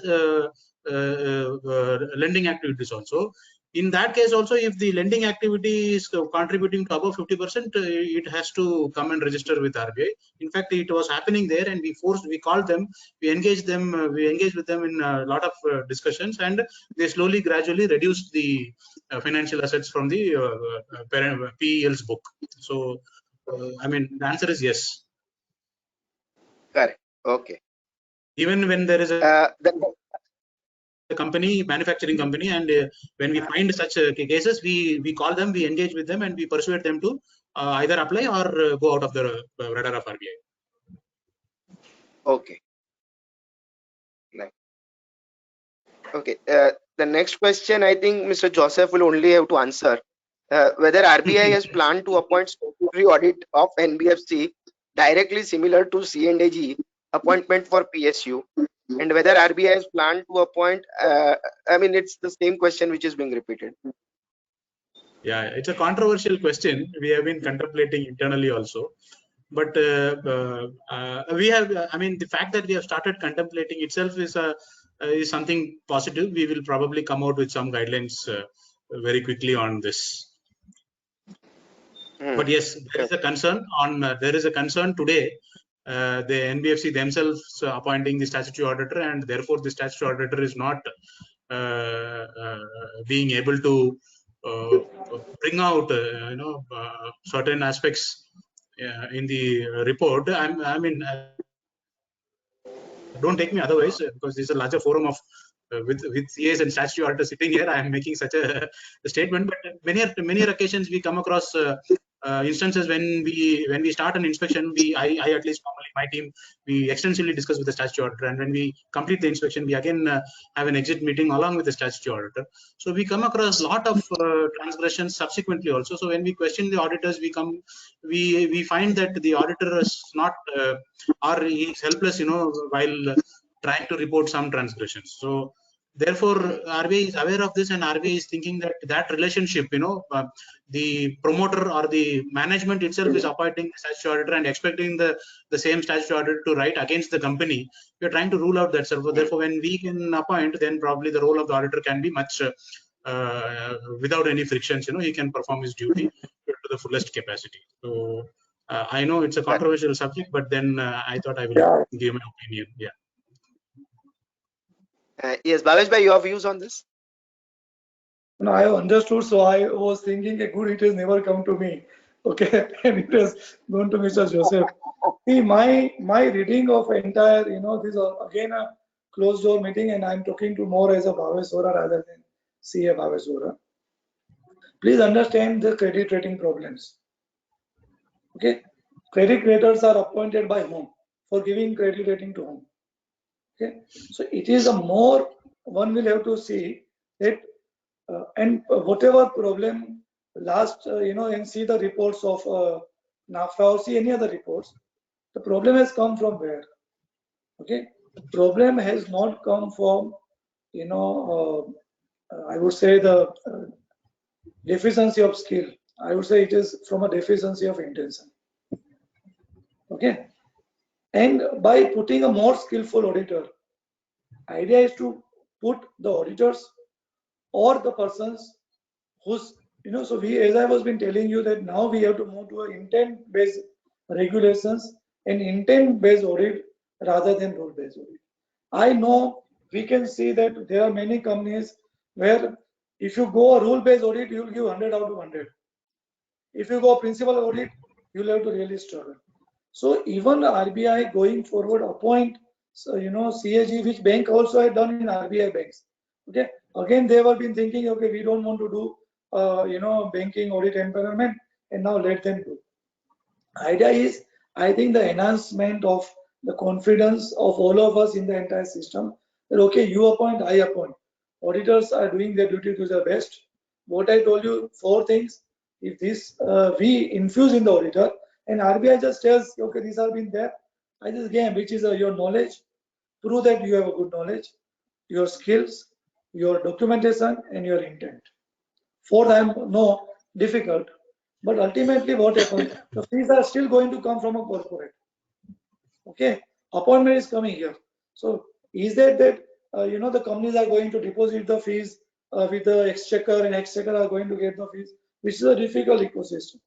lending activities also. In that case also, if the lending activity is contributing to above 50%, it has to come and register with RBI. In fact, it was happening there, and we called them, we engaged with them in a lot of discussions, and they slowly, gradually reduced the financial assets from the PEL's book. So, I mean, the answer is yes. Correct. Okay. Even when there is a company, manufacturing company, and when we find such cases, we call them, we engage with them, and we persuade them to either apply or go out of the radar of RBI. Okay. Right. Okay. The next question, I think Mr. Joseph will only have to answer whether RBI has planned to appoint statutory audit of NBFC directly similar to C&AG appointment for PSU, and whether RBI has planned to appoint. I mean, it's the same question which is being repeated. Yeah, it's a controversial question. We have been contemplating internally also, but we have. I mean, the fact that we have started contemplating itself is something positive. We will probably come out with some guidelines very quickly on this. But yes, there is a concern today. The NBFC themselves appointing the statutory auditor, and therefore the statutory auditor is not being able to bring out certain aspects in the report. I mean, don't take me otherwise, because this is a larger forum of with CAs and statutory auditors sitting here. I am making such a statement, but many occasions we come across instances when we start an inspection, I at least normally my team, we extensively discuss with the statutory auditor, and when we complete the inspection, we again have an exit meeting along with the statutory auditor. So we come across a lot of transgressions subsequently also. So when we question the auditors, we find that the auditor is not or he is helpless, while trying to report some transgressions. So therefore, RBI is aware of this, and RBI is thinking that relationship, the promoter or the management itself is appointing the statutory auditor and expecting the same statutory auditor to write against the company. We are trying to rule out that. So therefore, when we can appoint, then probably the role of the auditor can be much without any frictions. He can perform his duty to the fullest capacity. So I know it's a controversial subject, but then I thought I will give my opinion. Yeah. Yes, Bhavesh bhai, your views on this? No, I understood. So I was thinking, good, it has never come to me. Okay, and it has gone to Mr. Joseph. See, my reading of entire, this is again a closed door meeting, and I'm talking to more as a Bhavesh Vora rather than CA Bhavesh Vora. Please understand the credit rating problems. Okay, credit raters are appointed by whom? For giving credit rating to whom? Okay, so it is a more, one will have to see that and whatever problem last and see the reports of NAFRA or see any other reports, the problem has come from where? Okay, problem has not come from I would say the deficiency of skill. I would say it is from a deficiency of intention. Okay, and by putting a more skillful auditor, idea is to put the auditors or the persons whose, so we, as I was been telling you, that now we have to move to an intent-based regulations and intent-based audit rather than rule-based audit. I know we can see that there are many companies where if you go a rule-based audit, you will give 100 out of 100. If you go principal audit, you will have to really struggle. So even RBI going forward appoint, CAG, which bank also had done in RBI banks. Okay, again they have been thinking, okay, we don't want to do banking audit empowerment, and now let them do. Idea is, I think, the enhancement of the confidence of all of us in the entire system. That okay, you appoint, I appoint. Auditors are doing their duty to their best. What I told you, 4 things. If this we infuse in the auditor, and RBI just tells, okay, these have been there. I just gave, which is your knowledge. Prove that you have a good knowledge, your skills, your documentation, and your intent. 4th, I know difficult, but ultimately what happens? The fees are still going to come from a corporate. Okay, appointment is coming here. So is that the companies are going to deposit the fees with the exchequer, and exchequer are going to get the fees, which is a difficult ecosystem.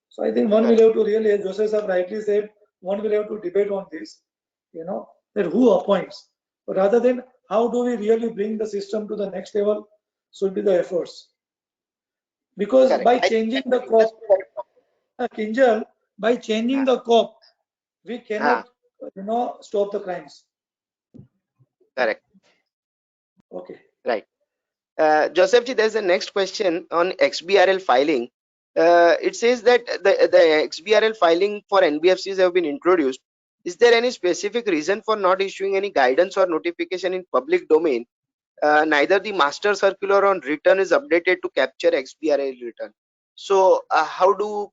So I think one will have to really, as Joseph have rightly said, one will have to debate on this, that who appoints. But rather than how do we really bring the system to the next level should be the efforts. Because Correct. by I think changing the that's COP, right. Kinjal, by changing the COP, we cannot, stop the crimes. Correct. Okay. Right. Joseph ji, there's a next question on XBRL filing. It says that the XBRL filing for NBFCs have been introduced. Is there any specific reason for not issuing any guidance or notification in public domain? Neither the master circular on return is updated to capture XBRL return. So how do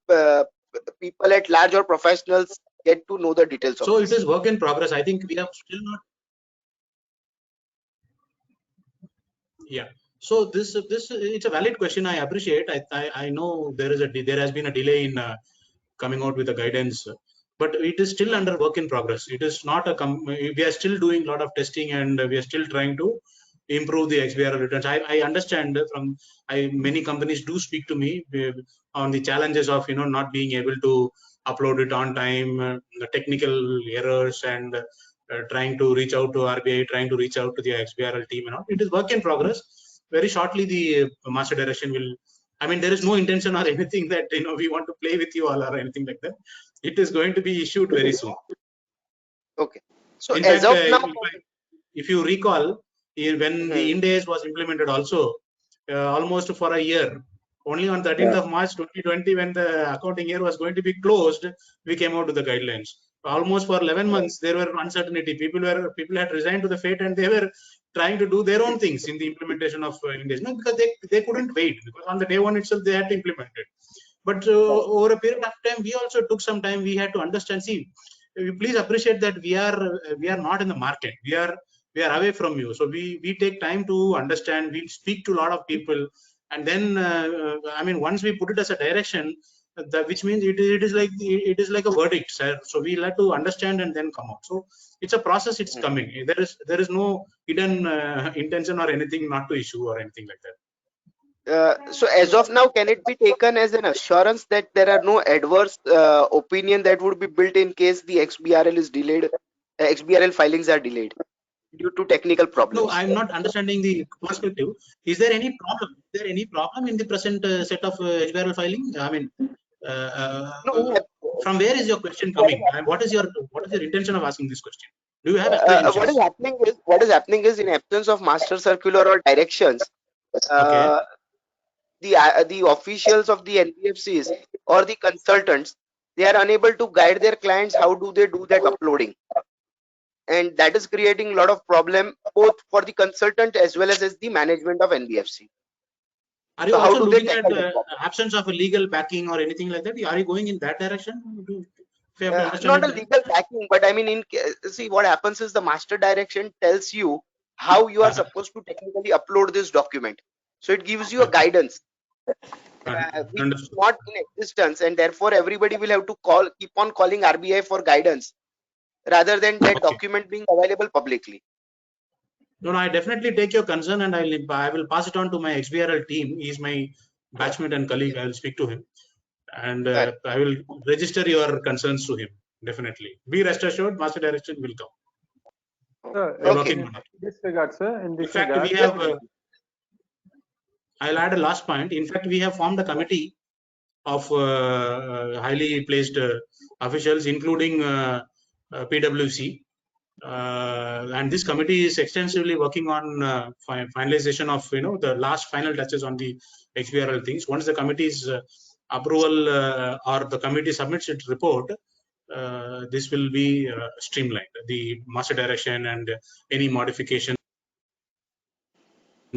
people at large or professionals get to know the details of So this? it is work in progress. I think we have still not. Yeah. So this it's a valid question. I appreciate. I know there has been a delay in coming out with the guidance, but it is still under work in progress. It is not we are still doing a lot of testing, and we are still trying to improve the XBRL returns. I understand from many companies do speak to me on the challenges of not being able to upload it on time, the technical errors, and trying to reach out to RBI, trying to reach out to the XBRL team and all. It is work in progress. Very shortly, the master direction will. I mean, there is no intention or anything that we want to play with you all or anything like that. It is going to be issued very soon. Okay. So In as fact, of now, if you recall, when the Ind AS was implemented also, almost for a year, only on 13th of March 2020, when the accounting year was going to be closed, we came out with the guidelines. Almost for 11 months, there were uncertainty. People had resigned to the fate, and they were trying to do their own things in the implementation of Ind AS. No, because they couldn't wait, because on the day one itself they had to implement it. But over a period of time, we also took some time. We had to understand. See, please appreciate that we are not in the market. We are away from you. So we take time to understand. We speak to a lot of people, and then I mean, once we put it as a direction, which means it is like a verdict, sir. So we'll have to understand and then come out. So it's a process. It's coming. There is no hidden intention or anything not to issue or anything like that. so as of now, can it be taken as an assurance that there are no adverse opinion that would be built in case the XBRL is delayed, XBRL filings are delayed due to technical problems? No, I'm not understanding the perspective. Is there any problem? Is there any problem in the present set of XBRL filing? I mean, No, from where is your question coming? What is your intention of asking this question? Do you have apprehensions? what is happening is, in absence of master circular or directions, Okay. The officials of the NBFCs or the consultants, they are unable to guide their clients how do they do that uploading, and that is creating a lot of problem both for the consultant as well as the management of NBFC. Are you So how also do they looking at tackle that problem? absence of a legal backing or anything like that? Are you going in that direction? If you have to understand Not it a legal backing, but I mean, see, what happens is the master direction tells you how you are supposed to technically upload this document. So it gives you a guidance which is Understood. not in existence, and therefore everybody will have to keep on calling RBI for guidance rather than that Okay. document being available publicly. No, I definitely take your concern, and I will pass it on to my XBRL team. He's my batchmate and colleague. I will speak to him, and I will register your concerns to him. Definitely, be rest assured, master direction will come. Sir, We are Okay. working on it. in this regard, sir, in In this fact, regard, we have. I'll add a last point. In fact, we have formed a committee of highly placed officials, including PwC. And this committee is extensively working on finalization of the last final touches on the XBRL things. Once the committee's approval or the committee submits its report, this will be streamlined. The master direction and any modifications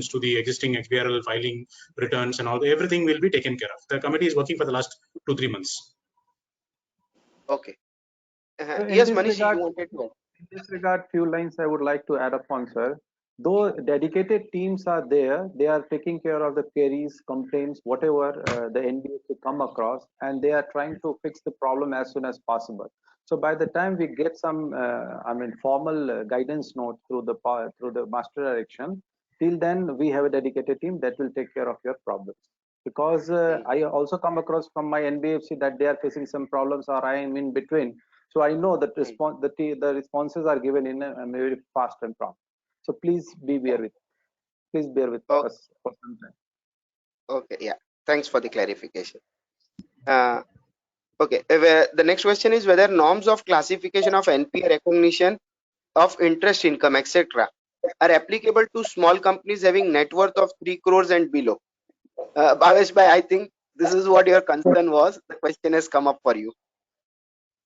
to the existing XBRL filing returns and all, everything will be taken care of. The committee is working for the last 2-3 months. Okay. in Yes, this Manish, regard, you wanted to. in this regard, few lines I would like to add upon, sir. Though dedicated teams are there, they are taking care of the queries, complaints, whatever the NBFC come across, and they are trying to fix the problem as soon as possible. So by the time we get some, formal guidance note through the master direction, Till then, we have a dedicated team that will take care of your problems. Because I also come across from my NBFC that they are facing some problems, or I am in between. So I know that the responses are given in a very fast and prompt. So please bear with Oh. us for some time. Okay, yeah. Thanks for the clarification. Okay, the next question is whether norms of classification of NPA recognition of interest income, etc., are applicable to small companies having net worth of 3 crores and below. Bhavesh bhai, I think this is what your concern was. The question has come up for you.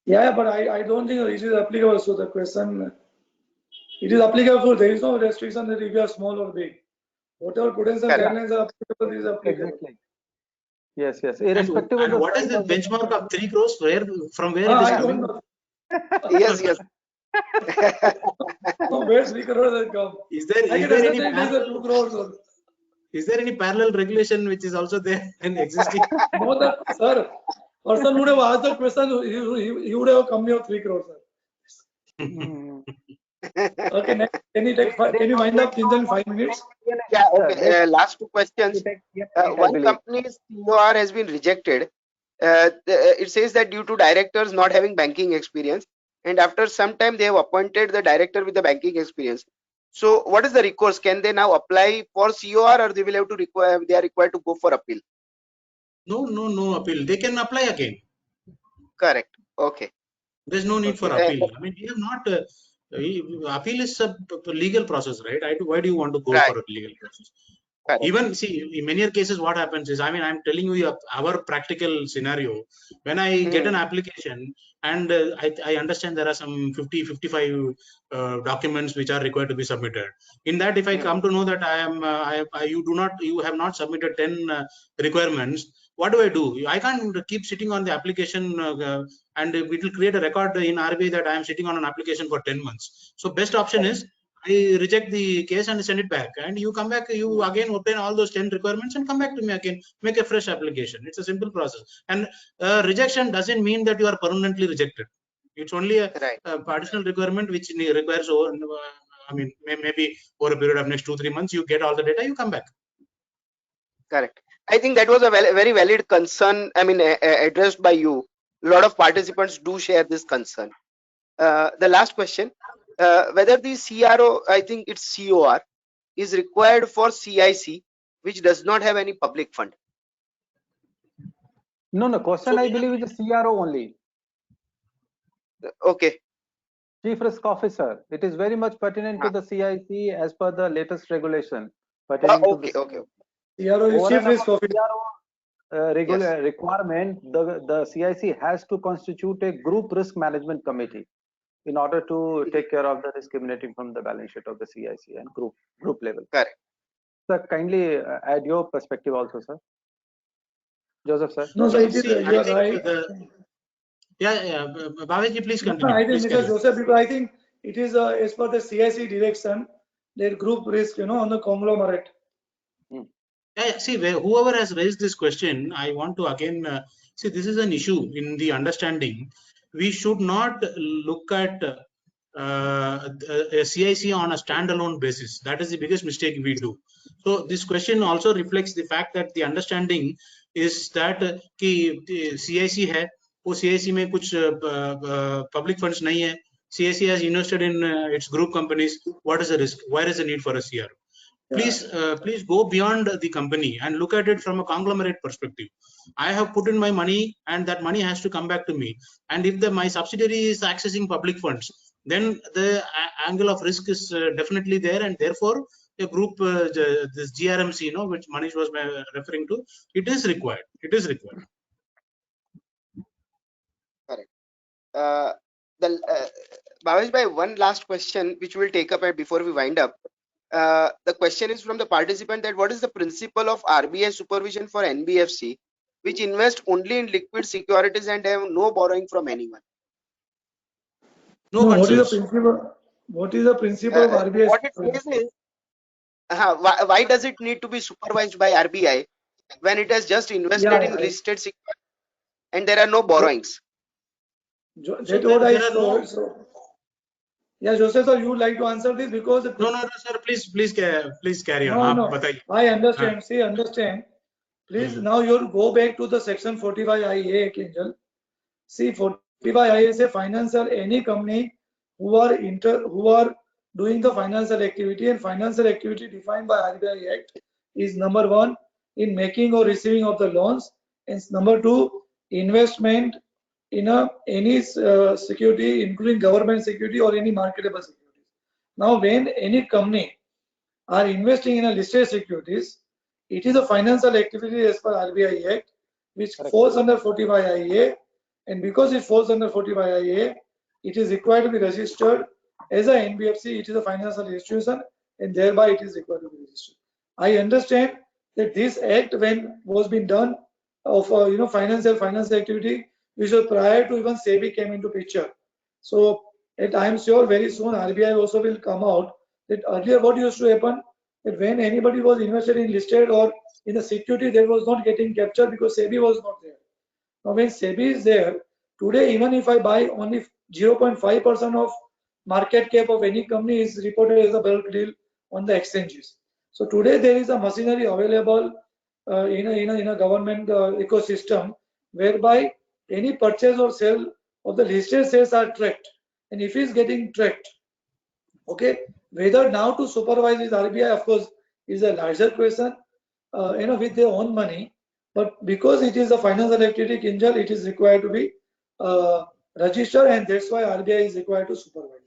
Yeah, but I don't think it is applicable. So the question, it is applicable. There is no restriction that if you are small or big. Whatever prudential Correct. guidelines are applicable, is applicable. Exactly. Yes. Irrespective of And the what is size the of the benchmark of 3 crores? From where it is I coming? don't know. Yes, yes. From where 3 crores has come. Is there I is can there any understand it is a 2 crores. is there any parallel regulation which is also there and existing? No, that, sir, person would have asked the question, he would have come here 3 crores, sir. Mm. Okay, next, can you wind up in 5 minutes? Yeah, Sir, okay. Last two questions. I One believe. company's COR has been rejected. It says that due to directors not having banking experience, and after some time they have appointed the director with the banking experience. So, what is the recourse? Can they now apply for COR, or they will have to they are required to go for appeal? No appeal. They can apply again. Correct. Okay. There's no need for Okay. appeal. I mean, we have not. Appeal is a legal process, right? Why do you want to go Right. for a legal process? Correct. Even see, in many cases, what happens is, I mean, I'm telling you our practical scenario. When I get an application, and I understand there are some 55 documents which are required to be submitted. In that, if I come to know that you have not submitted 10 requirements, what do? I can't keep sitting on the application, and it will create a record in RBI that I am sitting on an application for 10 months. So best option is I reject the case and send it back, and you come back, you again obtain all those 10 requirements and come back to me again, make a fresh application. It's a simple process. And rejection doesn't mean that you are permanently rejected. It's only a additional requirement which requires maybe over a period of next 2-3 months, you get all the data, you come back. Correct. I think that was a very valid concern. I mean, addressed by you. A lot of participants do share this concern. The last question, whether the CRO, I think it's COR, is required for CIC, which does not have any public fund. No. Question, So I believe, is the CRO only. Okay. Chief Risk Officer. It is very much pertinent to the CIC as per the latest regulation. Pertaining to the Okay. CRO is chief risk officer. regular requirement, the CIC has to constitute a group risk management committee in order to take care of the risk emanating from the balance sheet of the CIC and group level. Correct. Sir, kindly add your perspective also, sir. Joseph, sir. No, sir, it is, See, you are right. Bhavesh, please continue. I think Mr. Joseph, because I think it is as per the CIC direction, their group risk, on the conglomerate. See, whoever has raised this question, I want to again see, this is an issue in the understanding. We should not look at a CIC on a standalone basis. That is the biggest mistake we do. So this question also reflects the fact that the understanding is that कि CIC है, वो CIC में कुछ public funds नहीं है. CIC has invested in its group companies. What is the risk? Where is the need for a CRO? Please go beyond the company and look at it from a conglomerate perspective. I have put in my money, and that money has to come back to me. And if my subsidiary is accessing public funds, then the angle of risk is definitely there, and therefore a group, this GRMC, which Manish was referring to, it is required. It is required. Correct. Bhavesh bhai, one last question which we'll take up before we wind up. The question is from the participant that what is the principle of RBI supervision for NBFC which invest only in liquid securities and have no borrowing from anyone? No What is the concerns. principle? What is the principle of RBI? What it says is, why does it need to be supervised by RBI when it has just invested in listed securities and there are no borrowings? That's what I saw. Yeah, Joseph sir, you would like to answer this because No, sir. Please carry on. no, आप no, बताइए. I understand. See, understand. Please, now you go back to the section 45IA, Kinjal. See, 45IA say financial, any company who are doing the financial activity, and financial activity defined by RBI Act is number 1 in making or receiving of the loans, and number 2 investment in any security, including government security or any marketable securities. Now, when any company are investing in a listed securities, it is a financial activity as per RBI Act, which falls under 45IA, and because it falls under 45IA, it is required to be registered as a NBFC. It is a financial institution, and thereby it is required to be registered. I understand that this act, when was being done of financial activity, which was prior to even SEBI came into picture. So, I am sure very soon RBI also will come out that earlier what used to happen, that when anybody was invested in listed or in a security, that was not getting captured because SEBI was not there. Now when SEBI is there, today even if I buy only 0.5% of market cap of any company is reported as a bulk deal on the exchanges. So today there is a machinery available in a government ecosystem whereby any purchase or sale of the listed shares are tracked, and if it's getting tracked, okay, whether now to supervise is RBI, of course, is a larger question, with their own money, but because it is a financial activity, Kinjal, it is required to be registered, and that's why RBI is required to supervise.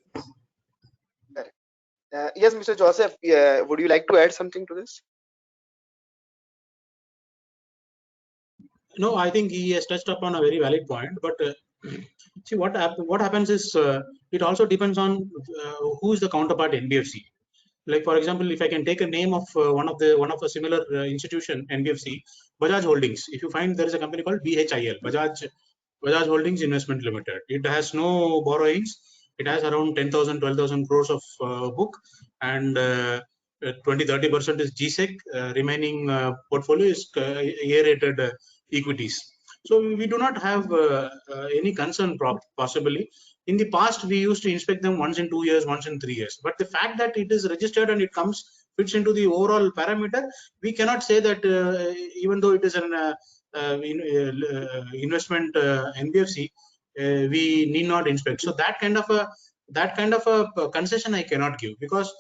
Yes, Mr. Joseph, would you like to add something to this? No, I think he has touched upon a very valid point. But see, what happens is it also depends on who is the counterpart NBFC. Like for example, if I can take a name of one of a similar institution, NBFC, Bajaj Holdings. If you find there is a company called BHIL, Bajaj Holdings Investment Limited. It has no borrowings. It has around 10,000, 12,000 crores of book, and 20-30% is GSEC. Remaining portfolio is A-rated equities. So we do not have any concern possibly. In the past, we used to inspect them once in 2 years, once in 3 years. But the fact that it is registered and it fits into the overall parameter, we cannot say that even though it is an investment NBFC, we need not inspect. So that kind of a concession I cannot give, because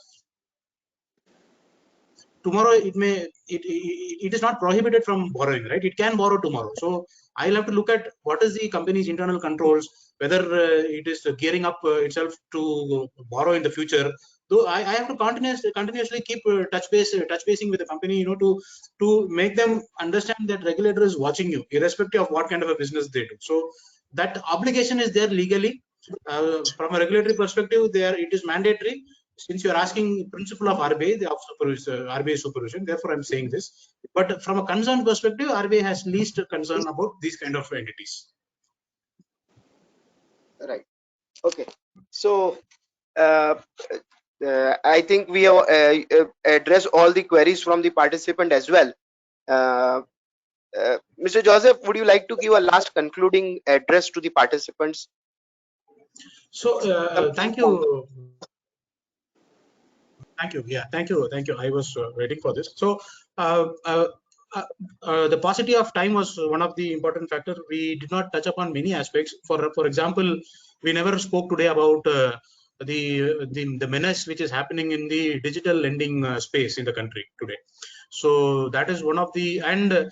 tomorrow it is not prohibited from borrowing, right? It can borrow tomorrow. So I'll have to look at what is the company's internal controls, whether it is gearing up itself to borrow in the future. Though I have to continuously keep touch-basing with the company, to make them understand that regulator is watching you, irrespective of what kind of a business they do. So that obligation is there legally. From a regulatory perspective, it is mandatory. Since you are asking principle of RBI, the RBI supervision, therefore I'm saying this. But from a concern perspective, RBI has least concern about these kind of entities. Right. Okay. So I think we have addressed all the queries from the participant as well. Mr. Joseph, would you like to give a last concluding address to the participants? So thank you. Yeah, thank you. I was waiting for this. So the paucity of time was one of the important factors. We did not touch upon many aspects. For example, we never spoke today about the menace which is happening in the digital lending space in the country today. So that is one of the, and I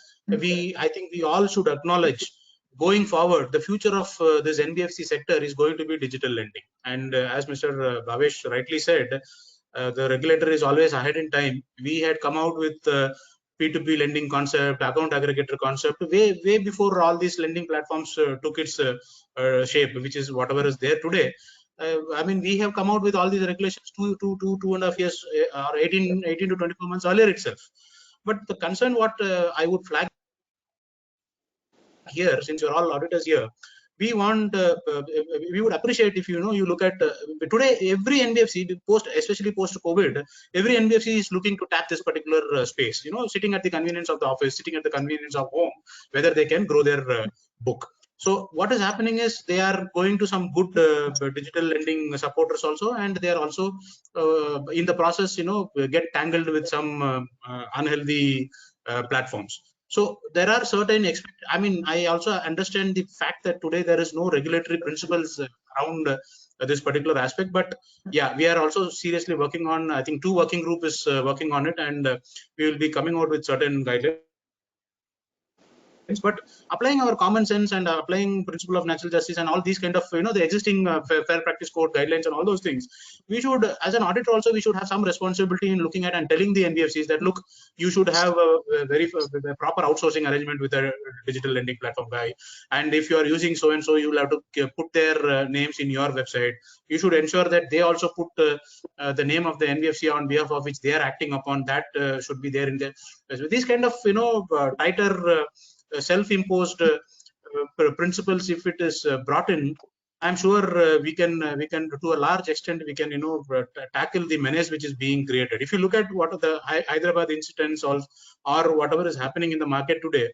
think we all should acknowledge, going forward, the future of this NBFC sector is going to be digital lending. And as Mr. Bhavesh rightly said, the regulator is always ahead in time. We had come out with P2P lending concept, account aggregator concept, way before all these lending platforms took its shape, which is whatever is there today. I mean, we have come out with all these regulations 2.5 years or 18 to 24 months earlier itself. But the concern what I would flag here, since you're all auditors here, we would appreciate if you look at today every NBFC especially post COVID, every NBFC is looking to tap this particular space, sitting at the convenience of the office, sitting at the convenience of home, whether they can grow their book. So what is happening is they are going to some good digital lending supporters also, and they are also in the process, get tangled with some unhealthy platforms. So there are certain I mean, I also understand the fact that today there is no regulatory principles around this particular aspect, but yeah, we are also seriously working on, I think 2 working group is working on it, and we will be coming out with certain guidelines. But applying our common sense and applying principle of natural justice and all these kind of, the existing fair practice code guidelines and all those things, we should, as an auditor also, we should have some responsibility in looking at and telling the NBFCs that, look, you should have a very proper outsourcing arrangement with a digital lending platform guy, and if you are using so and so, you will have to put their names in your website. You should ensure that they also put the name of the NBFC on behalf of which they are acting upon. That should be there in there. So these kind of, tighter self-imposed principles, if it is brought in, I'm sure we can to a large extent we can tackle the menace which is being created. If you look at what are the Hyderabad incidents or whatever is happening in the market today,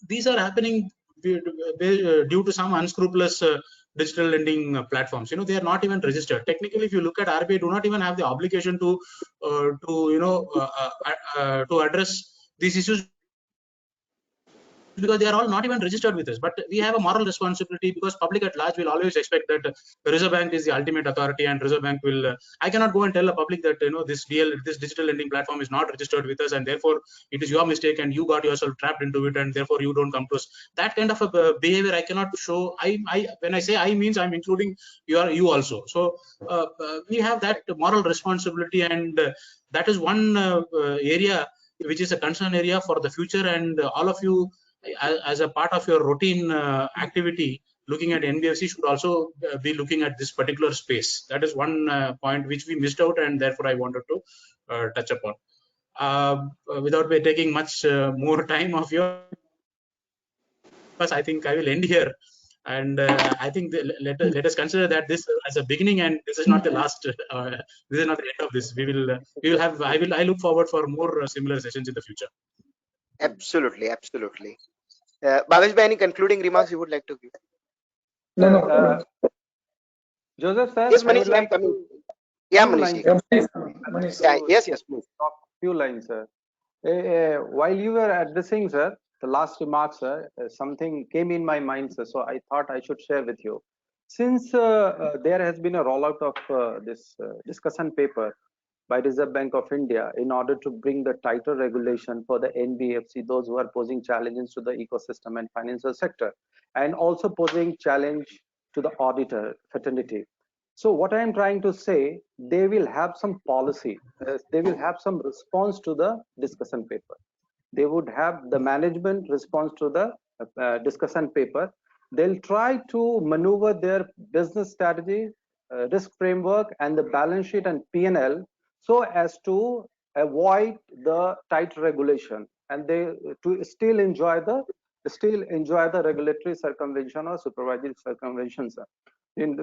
these are happening due to some unscrupulous digital lending platforms. They are not even registered. Technically, if you look at RBI, do not even have the obligation to address these issues, because they are all not even registered with us. But we have a moral responsibility, because public at large will always expect that the Reserve Bank is the ultimate authority, and Reserve Bank will I cannot go and tell the public that this digital lending platform is not registered with us, and therefore it is your mistake and you got yourself trapped into it, and therefore you don't come to us. That kind of a behavior I cannot show. When I say I means I'm including you also. So we have that moral responsibility, and that is one area which is a concern area for the future. And all of you, as a part of your routine activity, looking at NBFC should also be looking at this particular space. That is one point which we missed out, and therefore I wanted to touch upon. Without taking much more time of yours, I think I will end here. And I think let us consider that this as a beginning, and this is not the last. This is not the end of this. We will have. I look forward for more similar sessions in the future. Absolutely, absolutely. Bhavesh, any concluding remarks you would like to give? No. Joseph sir, Yes, I would Manish, like I'm coming. to Yeah, few Manish. lines. Manish. Yeah, yes, please. Few lines, sir. While you were addressing, sir, the last remarks, sir, something came in my mind, sir, so I thought I should share with you. Since there has been a rollout of this discussion paper by Reserve Bank of India in order to bring the tighter regulation for the NBFC, those who are posing challenges to the ecosystem and financial sector, and also posing challenge to the auditor fraternity. So what I am trying to say, they will have some policy, they will have some response to the discussion paper. They would have the management response to the discussion paper. They'll try to maneuver their business strategy, risk framework, and the balance sheet and P&L so as to avoid the tight regulation, and they to still enjoy the regulatory circumvention or supervisory circumvention, sir.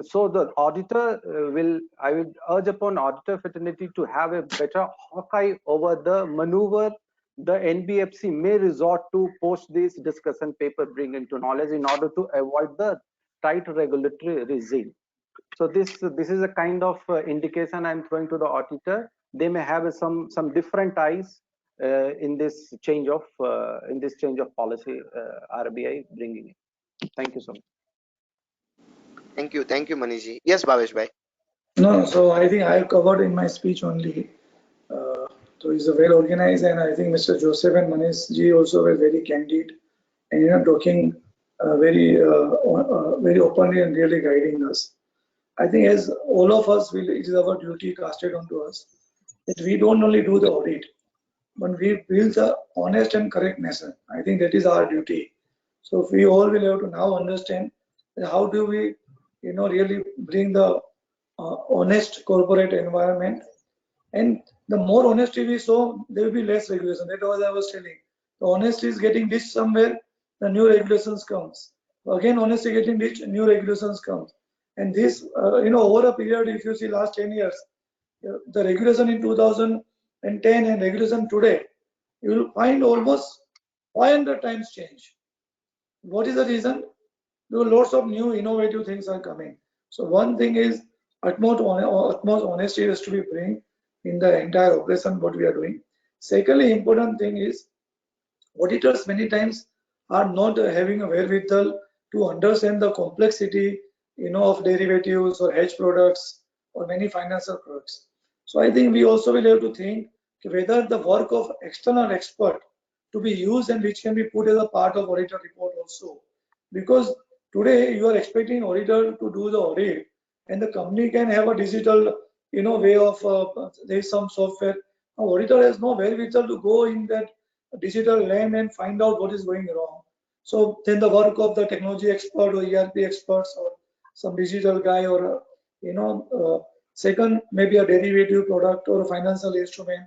So the auditor I would urge upon auditor fraternity to have a better hawk-eye over the maneuver the NBFC may resort to post this discussion paper bring into knowledge in order to avoid the tight regulatory regime. So this is a kind of indication I'm throwing to the auditor. They may have some different eyes in this change of policy RBI bringing in. Thank you so much. Thank you, Manish. Yes, Bhavesh bhai. No, so I think I have covered in my speech only. So it's a well organized, and I think Mr. Joseph and Manish ji also were very candid, and talking very openly and really guiding us. I think as all of us will, it is our duty casted onto us that we don't only do the audit, but we build the honest and correct nation. I think that is our duty. So we all will have to now understand how do we, really bring the honest corporate environment. And the more honesty we show, there will be less regulation. That was I was telling. The honesty is getting ditched somewhere, the new regulations comes. Again, honesty getting ditched, new regulations comes. And this, over a period, if you see last 10 years, the regulation in 2010 and regulation today, you will find almost 500 times change. What is the reason? because lots of new innovative things are coming. So one thing is utmost honesty has to be bring in the entire operation what we are doing. Secondly, important thing is auditors many times are not having a wherewithal to understand the complexity, of derivatives or hedge products or many financial products. So I think we also will have to think whether the work of external expert to be used and which can be put as a part of auditor report also. Because today you are expecting auditor to do the audit and the company can have a digital, way of, there is some software. Now, auditor has no wherewithal to go in that digital land and find out what is going wrong. So then the work of the technology expert or ERP experts or some digital guy or second maybe a derivative product or a financial instrument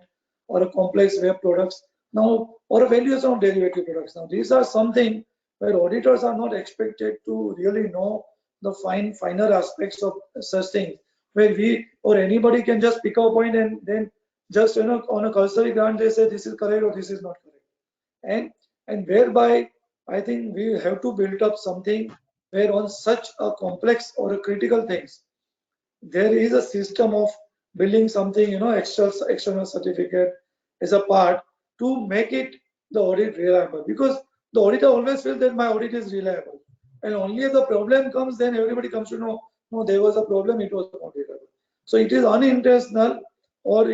or a complex web products now or a valuation of derivative products. Now these are something where auditors are not expected to really know the finer aspects of such things where we or anybody can just pick a point and then just on a cursory glance they say this is correct or this is not correct and whereby I think we have to build up something where on such a complex or a critical things there is a system of building something, external certificate as a part to make it the audit reliable. Because the auditor always feels that my audit is reliable. And only if the problem comes, then everybody comes to know, no, there was a problem, it was not reliable. So it is unintentional or,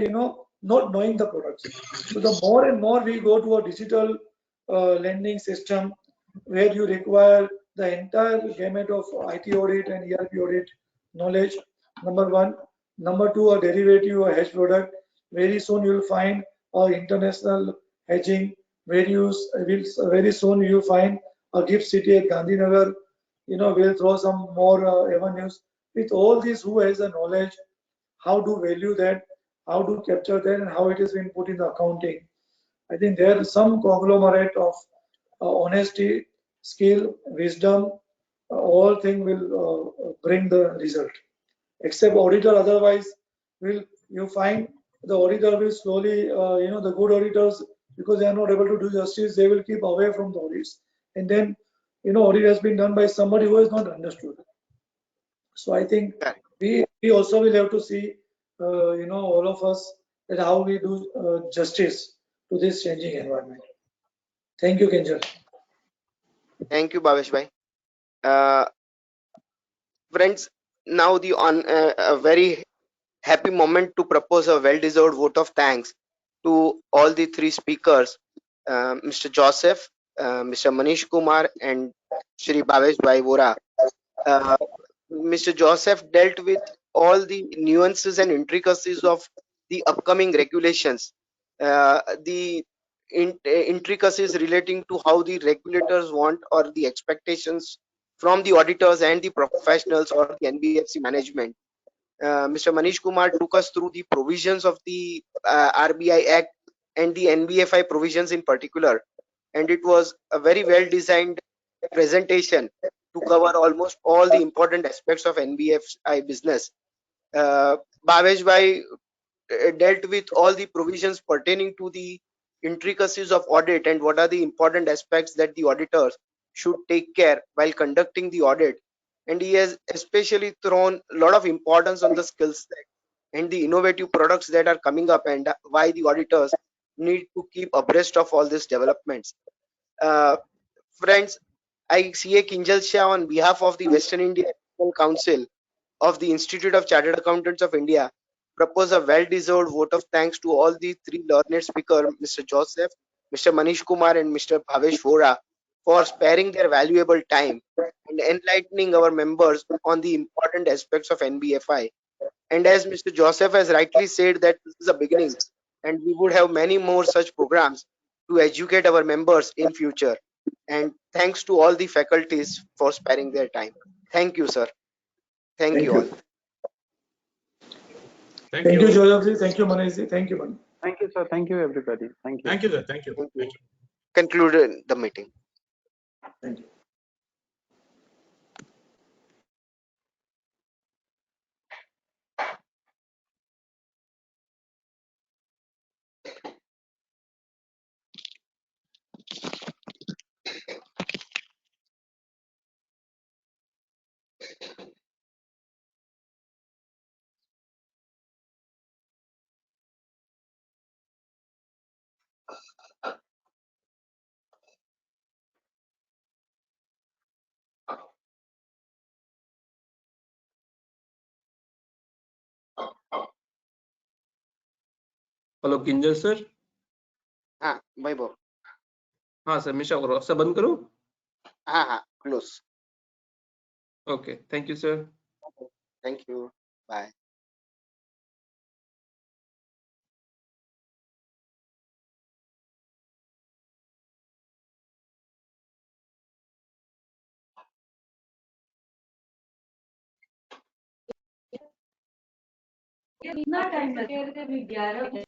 not knowing the products. So the more and more we go to a digital lending system where you require the entire gamut of IT audit and ERP audit knowledge, number one. Number two, a derivative or hedge product. Very soon you'll find international hedging. Very soon you'll find a gift city at Gandhinagar. We'll throw some more avenues. With all this, who has the knowledge, how to value that, how to capture that, and how it has been put in the accounting. I think there is some conglomerate of honesty, skill, wisdom, all thing will bring the result. Except auditor, otherwise, will you find the auditor will slowly, the good auditors, because they are not able to do justice, they will keep away from the audits. And then, audit has been done by somebody who has not understood. So I think we also will have to see, all of us, that how we do justice to this changing environment. Thank you, Kinjal. Thank you, Bhavesh bhai. Uh, Friends, now the on a very happy moment to propose a well-deserved vote of thanks to all the three speakers, Mr. Joseph, Mr. Manish Kumar, and Shri Bhavesh Bhai Vora. Uh, Mr. Joseph dealt with all the nuances and intricacies of the upcoming regulations, the intricacies relating to how the regulators want or the expectations from the auditors and the professionals or the NBFC management. Mr. Manish Kumar took us through the provisions of the RBI Act and the NBFI provisions in particular, and it was a very well designed presentation to cover almost all the important aspects of NBFI business. Bhavesh Bhai dealt with all the provisions pertaining to the intricacies of audit and what are the important aspects that the auditors should take care while conducting the audit. And he has especially thrown a lot of importance on the skill set and the innovative products that are coming up and why the auditors need to keep abreast of all these developments. Uh, Friends, I see a Kinjal Shah on behalf of the Western India Ethical Council of the Institute of Chartered Accountants of India propose a well-deserved vote of thanks to all the three learned speakers, Mr. Joseph, Mr. Manish Kumar, and Mr. Bhavesh Vora, for sparing their valuable time and enlightening our members on the important aspects of NBFI. And as Mr. Joseph has rightly said, that this is a beginning, and we would have many more such programs to educate our members in future. And thanks to all the faculties for sparing their time. Thank you, sir. Thank Thank you all. you. Thank Thank you, you. Joseph. Thank you, Manish. Thank you, Mani. Thank you, sir. Thank you, everybody. Thank you. Thank you, sir. Thank you. Thank you. Thank you. Concluded the meeting. Thank you. Hello Kinjal sir. हाँ वैभव, हाँ sir, मिशा करो, सब बंद करो। हाँ हाँ close, okay, thank you sir. Thank you, bye. कितना time लगे? 11